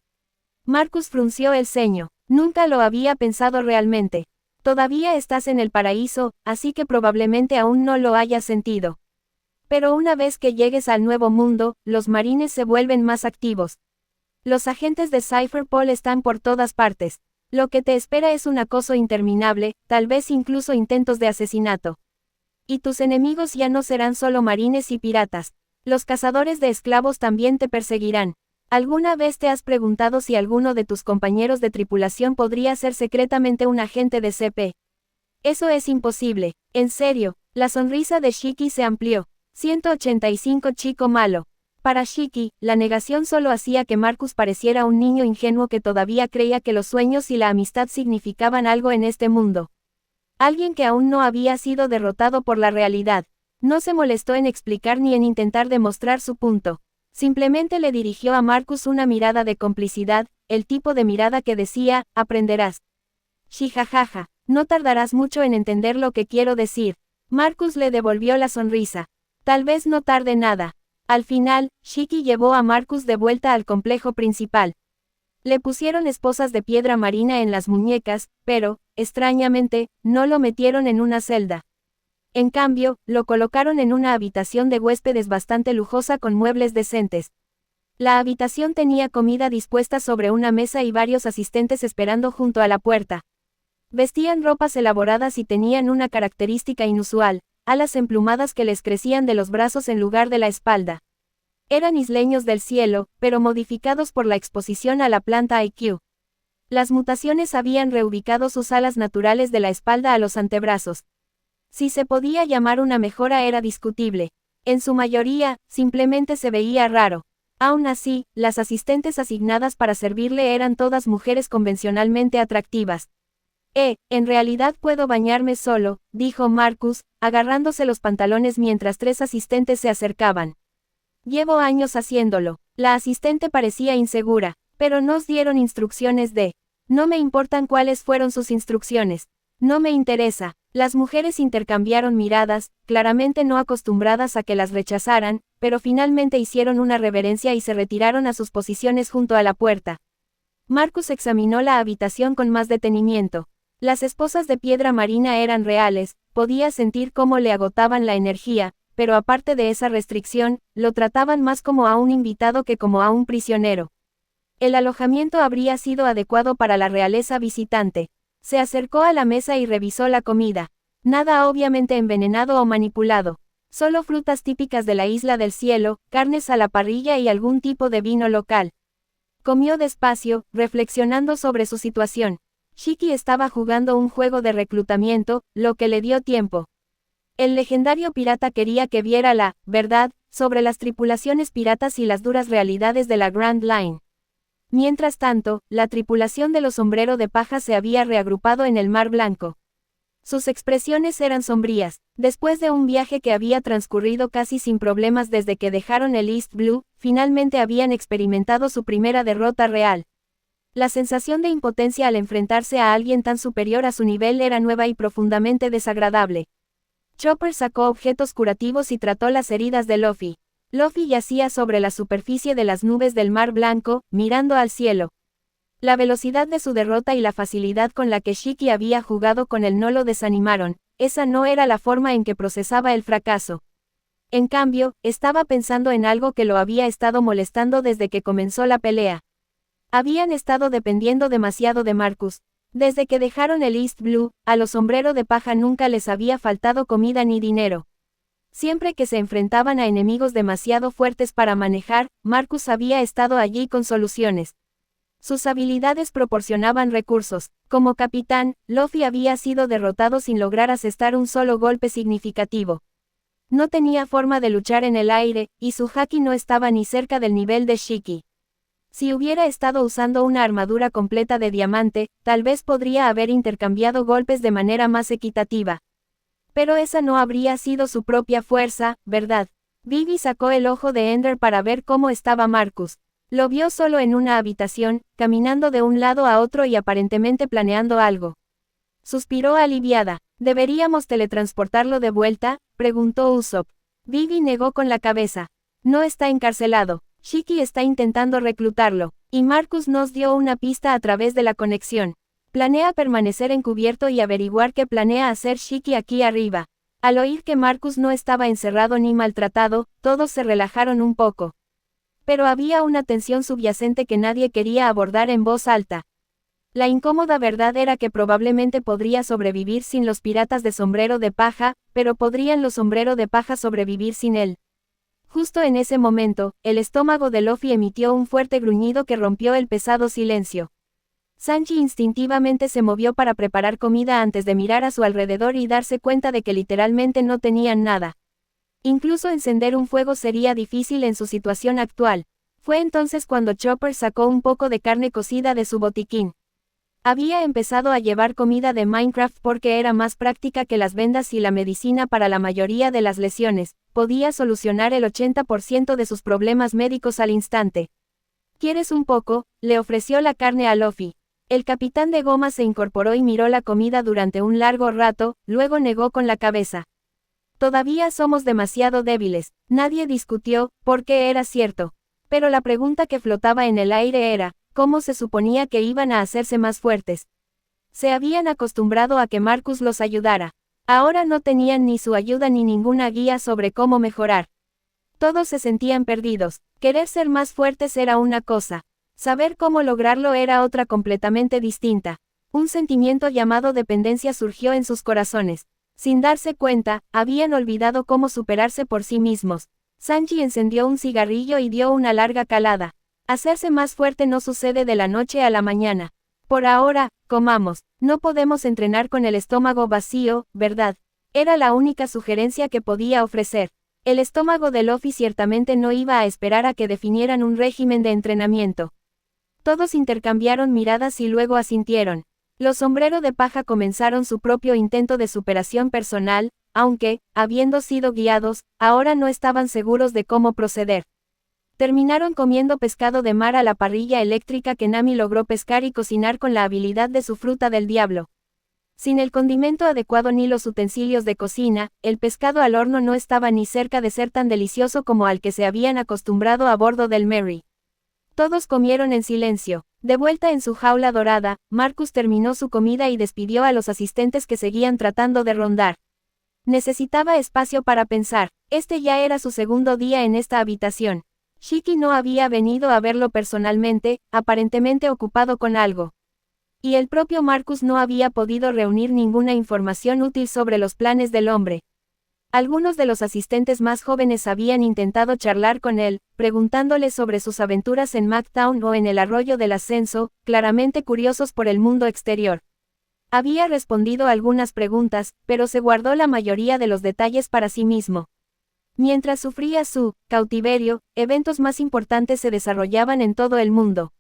Marcus frunció el ceño. Nunca lo había pensado realmente. Todavía estás en el paraíso, así que probablemente aún no lo hayas sentido. Pero una vez que llegues al nuevo mundo, los marines se vuelven más activos. Los agentes de Cypherpol están por todas partes. Lo que te espera es un acoso interminable, tal vez incluso intentos de asesinato. Y tus enemigos ya no serán solo marines y piratas. Los cazadores de esclavos también te perseguirán. ¿Alguna vez te has preguntado si alguno de tus compañeros de tripulación podría ser secretamente un agente de CP? Eso es imposible. En serio, la sonrisa de Shiki se amplió. 185 chico malo. Para Shiki, la negación solo hacía que Marcus pareciera un niño ingenuo que todavía creía que los sueños y la amistad significaban algo en este mundo. Alguien que aún no había sido derrotado por la realidad. No se molestó en explicar ni en intentar demostrar su punto. Simplemente le dirigió a Marcus una mirada de complicidad, el tipo de mirada que decía, aprenderás. Shijajaja, no tardarás mucho en entender lo que quiero decir. Marcus le devolvió la sonrisa. Tal vez no tarde nada. Al final, Shiki llevó a Marcus de vuelta al complejo principal. Le pusieron esposas de piedra marina en las muñecas, pero, extrañamente, no lo metieron en una celda. En cambio, lo colocaron en una habitación de huéspedes bastante lujosa con muebles decentes. La habitación tenía comida dispuesta sobre una mesa y varios asistentes esperando junto a la puerta. Vestían ropas elaboradas y tenían una característica inusual, alas emplumadas que les crecían de los brazos en lugar de la espalda. Eran isleños del cielo, pero modificados por la exposición a la planta IQ. Las mutaciones habían reubicado sus alas naturales de la espalda a los antebrazos. Si se podía llamar una mejora era discutible. En su mayoría, simplemente se veía raro. Aún así, las asistentes asignadas para servirle eran todas mujeres convencionalmente atractivas. En realidad puedo bañarme solo, dijo Marcus, agarrándose los pantalones mientras tres asistentes se acercaban. Llevo años haciéndolo. La asistente parecía insegura, pero nos dieron instrucciones de. No me importan cuáles fueron sus instrucciones. No me interesa. Las mujeres intercambiaron miradas, claramente no acostumbradas a que las rechazaran, pero finalmente hicieron una reverencia y se retiraron a sus posiciones junto a la puerta. Marcus examinó la habitación con más detenimiento. Las esposas de piedra marina eran reales, podía sentir cómo le agotaban la energía, pero aparte de esa restricción, lo trataban más como a un invitado que como a un prisionero. El alojamiento habría sido adecuado para la realeza visitante. Se acercó a la mesa y revisó la comida. Nada obviamente envenenado o manipulado. Solo frutas típicas de la isla del cielo, carnes a la parrilla y algún tipo de vino local. Comió despacio, reflexionando sobre su situación. Shiki estaba jugando un juego de reclutamiento, lo que le dio tiempo. El legendario pirata quería que viera la verdad sobre las tripulaciones piratas y las duras realidades de la Grand Line. Mientras tanto, la tripulación de los Sombrero de Paja se había reagrupado en el Mar Blanco. Sus expresiones eran sombrías. Después de un viaje que había transcurrido casi sin problemas desde que dejaron el East Blue, finalmente habían experimentado su primera derrota real. La sensación de impotencia al enfrentarse a alguien tan superior a su nivel era nueva y profundamente desagradable. Chopper sacó objetos curativos y trató las heridas de Luffy. Luffy yacía sobre la superficie de las nubes del Mar Blanco, mirando al cielo. La velocidad de su derrota y la facilidad con la que Shiki había jugado con él no lo desanimaron, esa no era la forma en que procesaba el fracaso. En cambio, estaba pensando en algo que lo había estado molestando desde que comenzó la pelea. Habían estado dependiendo demasiado de Marcus. Desde que dejaron el East Blue, a los Sombrero de Paja nunca les había faltado comida ni dinero. Siempre que se enfrentaban a enemigos demasiado fuertes para manejar, Marcus había estado allí con soluciones. Sus habilidades proporcionaban recursos. Como capitán, Luffy había sido derrotado sin lograr asestar un solo golpe significativo. No tenía forma de luchar en el aire, y su haki no estaba ni cerca del nivel de Shiki. Si hubiera estado usando una armadura completa de diamante, tal vez podría haber intercambiado golpes de manera más equitativa. Pero esa no habría sido su propia fuerza, ¿verdad? Vivi sacó el ojo de Ender para ver cómo estaba Marcus. Lo vio solo en una habitación, caminando de un lado a otro y aparentemente planeando algo. Suspiró aliviada. ¿Deberíamos teletransportarlo de vuelta?, preguntó Usopp. Vivi negó con la cabeza. No está encarcelado. Shiki está intentando reclutarlo. Y Marcus nos dio una pista a través de la conexión. Planea permanecer encubierto y averiguar qué planea hacer Shiki aquí arriba. Al oír que Marcus no estaba encerrado ni maltratado, todos se relajaron un poco. Pero había una tensión subyacente que nadie quería abordar en voz alta. La incómoda verdad era que probablemente podría sobrevivir sin los piratas de sombrero de paja, pero ¿podrían los sombrero de paja sobrevivir sin él? Justo en ese momento, el estómago de Luffy emitió un fuerte gruñido que rompió el pesado silencio. Sanji instintivamente se movió para preparar comida antes de mirar a su alrededor y darse cuenta de que literalmente no tenían nada. Incluso encender un fuego sería difícil en su situación actual. Fue entonces cuando Chopper sacó un poco de carne cocida de su botiquín. Había empezado a llevar comida de Minecraft porque era más práctica que las vendas y la medicina para la mayoría de las lesiones. Podía solucionar el 80% de sus problemas médicos al instante. ¿Quieres un poco?, le ofreció la carne a Luffy. El capitán de goma se incorporó y miró la comida durante un largo rato, luego negó con la cabeza. Todavía somos demasiado débiles, nadie discutió, porque era cierto. Pero la pregunta que flotaba en el aire era, ¿cómo se suponía que iban a hacerse más fuertes? Se habían acostumbrado a que Marcus los ayudara. Ahora no tenían ni su ayuda ni ninguna guía sobre cómo mejorar. Todos se sentían perdidos. Querer ser más fuertes era una cosa. Saber cómo lograrlo era otra completamente distinta. Un sentimiento llamado dependencia surgió en sus corazones. Sin darse cuenta, habían olvidado cómo superarse por sí mismos. Sanji encendió un cigarrillo y dio una larga calada. Hacerse más fuerte no sucede de la noche a la mañana. Por ahora, comamos. No podemos entrenar con el estómago vacío, ¿verdad? Era la única sugerencia que podía ofrecer. El estómago de Luffy ciertamente no iba a esperar a que definieran un régimen de entrenamiento. Todos intercambiaron miradas y luego asintieron. Los sombrero de paja comenzaron su propio intento de superación personal, aunque, habiendo sido guiados, ahora no estaban seguros de cómo proceder. Terminaron comiendo pescado de mar a la parrilla eléctrica que Nami logró pescar y cocinar con la habilidad de su fruta del diablo. Sin el condimento adecuado ni los utensilios de cocina, el pescado al horno no estaba ni cerca de ser tan delicioso como al que se habían acostumbrado a bordo del Merry. Todos comieron en silencio. De vuelta en su jaula dorada, Marcus terminó su comida y despidió a los asistentes que seguían tratando de rondar. Necesitaba espacio para pensar. Este ya era su segundo día en esta habitación. Shiki no había venido a verlo personalmente, aparentemente ocupado con algo. Y el propio Marcus no había podido reunir ninguna información útil sobre los planes del hombre. Algunos de los asistentes más jóvenes habían intentado charlar con él, preguntándole sobre sus aventuras en McTown o en el Arroyo del Ascenso, claramente curiosos por el mundo exterior. Había respondido algunas preguntas, pero se guardó la mayoría de los detalles para sí mismo. Mientras sufría su cautiverio, eventos más importantes se desarrollaban en todo el mundo.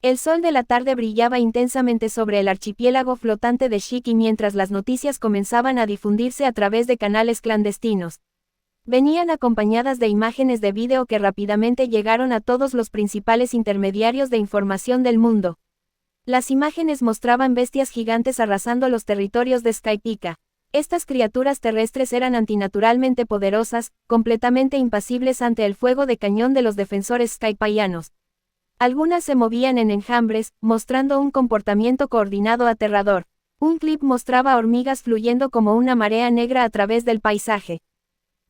El sol de la tarde brillaba intensamente sobre el archipiélago flotante de Shiki mientras las noticias comenzaban a difundirse a través de canales clandestinos. Venían acompañadas de imágenes de vídeo que rápidamente llegaron a todos los principales intermediarios de información del mundo. Las imágenes mostraban bestias gigantes arrasando los territorios de Skypiea. Estas criaturas terrestres eran antinaturalmente poderosas, completamente impasibles ante el fuego de cañón de los defensores skypianos. Algunas se movían en enjambres, mostrando un comportamiento coordinado aterrador. Un clip mostraba hormigas fluyendo como una marea negra a través del paisaje.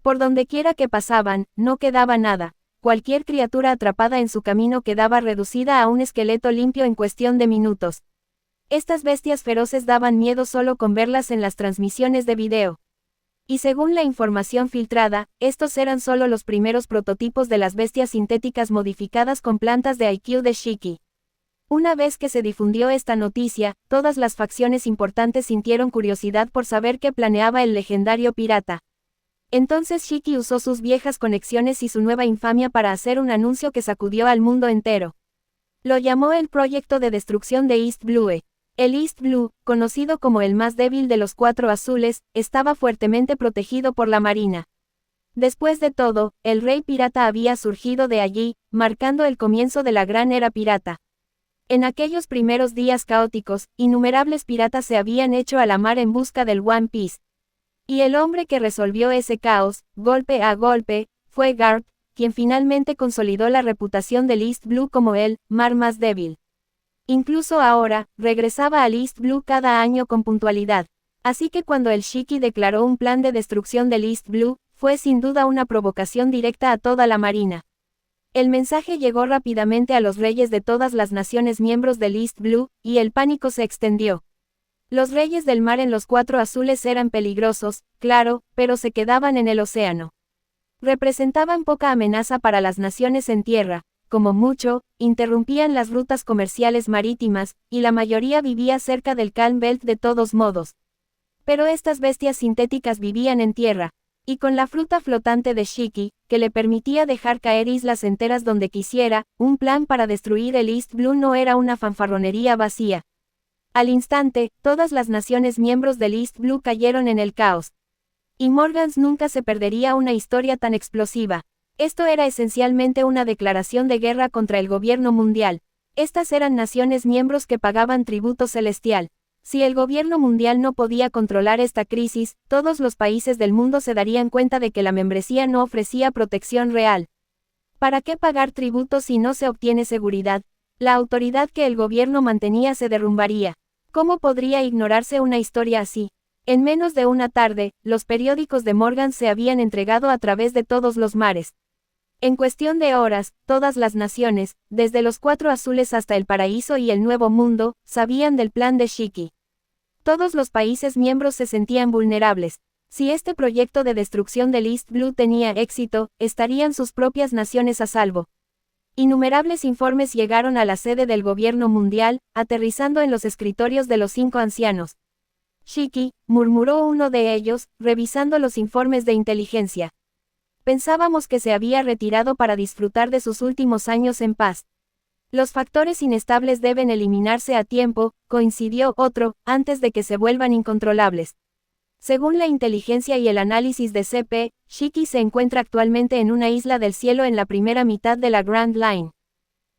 Por dondequiera que pasaban, no quedaba nada. Cualquier criatura atrapada en su camino quedaba reducida a un esqueleto limpio en cuestión de minutos. Estas bestias feroces daban miedo solo con verlas en las transmisiones de video. Y según la información filtrada, estos eran solo los primeros prototipos de las bestias sintéticas modificadas con plantas de IQ de Shiki. Una vez que se difundió esta noticia, todas las facciones importantes sintieron curiosidad por saber qué planeaba el legendario pirata. Entonces Shiki usó sus viejas conexiones y su nueva infamia para hacer un anuncio que sacudió al mundo entero. Lo llamó el proyecto de destrucción de East Blue. El East Blue, conocido como el más débil de los cuatro azules, estaba fuertemente protegido por la marina. Después de todo, el rey pirata había surgido de allí, marcando el comienzo de la gran era pirata. En aquellos primeros días caóticos, innumerables piratas se habían hecho a la mar en busca del One Piece. Y el hombre que resolvió ese caos, golpe a golpe, fue Garp, quien finalmente consolidó la reputación del East Blue como el mar más débil. Incluso ahora, regresaba al East Blue cada año con puntualidad. Así que cuando el Shiki declaró un plan de destrucción del East Blue, fue sin duda una provocación directa a toda la marina. El mensaje llegó rápidamente a los reyes de todas las naciones miembros del East Blue, y el pánico se extendió. Los reyes del mar en los Cuatro Azules eran peligrosos, claro, pero se quedaban en el océano. Representaban poca amenaza para las naciones en tierra, como mucho, interrumpían las rutas comerciales marítimas, y la mayoría vivía cerca del Calm Belt de todos modos. Pero estas bestias sintéticas vivían en tierra, y con la fruta flotante de Shiki, que le permitía dejar caer islas enteras donde quisiera, un plan para destruir el East Blue no era una fanfarronería vacía. Al instante, todas las naciones miembros del East Blue cayeron en el caos. Y Morgans nunca se perdería una historia tan explosiva. Esto era esencialmente una declaración de guerra contra el gobierno mundial. Estas eran naciones miembros que pagaban tributo celestial. Si el gobierno mundial no podía controlar esta crisis, todos los países del mundo se darían cuenta de que la membresía no ofrecía protección real. ¿Para qué pagar tributo si no se obtiene seguridad? La autoridad que el gobierno mantenía se derrumbaría. ¿Cómo podría ignorarse una historia así? En menos de una tarde, los periódicos de Morgan se habían entregado a través de todos los mares. En cuestión de horas, todas las naciones, desde los Cuatro Azules hasta el Paraíso y el Nuevo Mundo, sabían del plan de Shiki. Todos los países miembros se sentían vulnerables. Si este proyecto de destrucción del East Blue tenía éxito, estarían sus propias naciones a salvo. Innumerables informes llegaron a la sede del gobierno mundial, aterrizando en los escritorios de los 5 ancianos. Shiki, murmuró uno de ellos, revisando los informes de inteligencia. Pensábamos que se había retirado para disfrutar de sus últimos años en paz. Los factores inestables deben eliminarse a tiempo, coincidió otro, antes de que se vuelvan incontrolables. Según la inteligencia y el análisis de CP, Shiki se encuentra actualmente en una isla del cielo en la primera mitad de la Grand Line.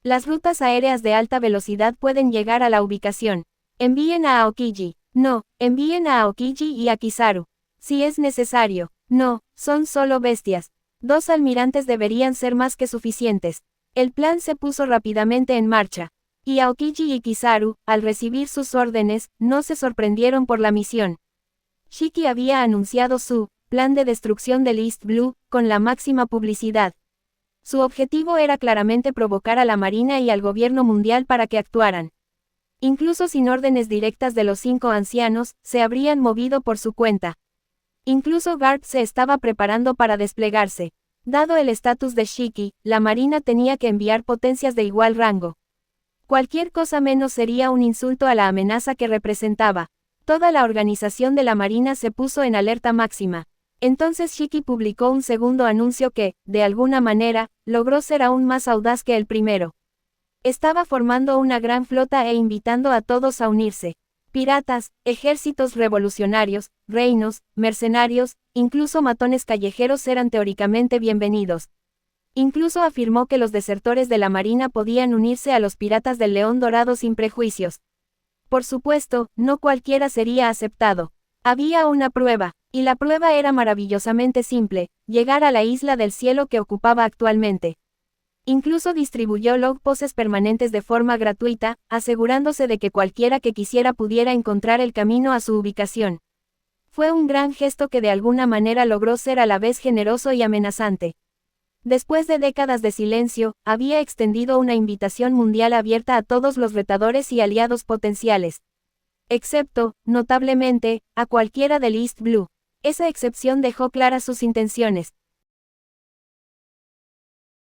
Las rutas aéreas de alta velocidad pueden llegar a la ubicación. Envíen a Aokiji. No, envíen a Aokiji y a Kizaru. Si es necesario. No, son solo bestias. 2 almirantes deberían ser más que suficientes. El plan se puso rápidamente en marcha. Y Aokiji y Kizaru, al recibir sus órdenes, no se sorprendieron por la misión. Shiki había anunciado su plan de destrucción del East Blue, con la máxima publicidad. Su objetivo era claramente provocar a la Marina y al gobierno mundial para que actuaran. Incluso sin órdenes directas de los 5 ancianos, se habrían movido por su cuenta. Incluso Garp se estaba preparando para desplegarse. Dado el estatus de Shiki, la Marina tenía que enviar potencias de igual rango. Cualquier cosa menos sería un insulto a la amenaza que representaba. Toda la organización de la Marina se puso en alerta máxima. Entonces Shiki publicó un segundo anuncio que, de alguna manera, logró ser aún más audaz que el primero. Estaba formando una gran flota e invitando a todos a unirse. Piratas, ejércitos revolucionarios, reinos, mercenarios, incluso matones callejeros eran teóricamente bienvenidos. Incluso afirmó que los desertores de la Marina podían unirse a los piratas del León Dorado sin prejuicios. Por supuesto, no cualquiera sería aceptado. Había una prueba, y la prueba era maravillosamente simple: llegar a la isla del cielo que ocupaba actualmente. Incluso distribuyó log poses permanentes de forma gratuita, asegurándose de que cualquiera que quisiera pudiera encontrar el camino a su ubicación. Fue un gran gesto que de alguna manera logró ser a la vez generoso y amenazante. Después de décadas de silencio, había extendido una invitación mundial abierta a todos los retadores y aliados potenciales. Excepto, notablemente, a cualquiera del East Blue. Esa excepción dejó claras sus intenciones.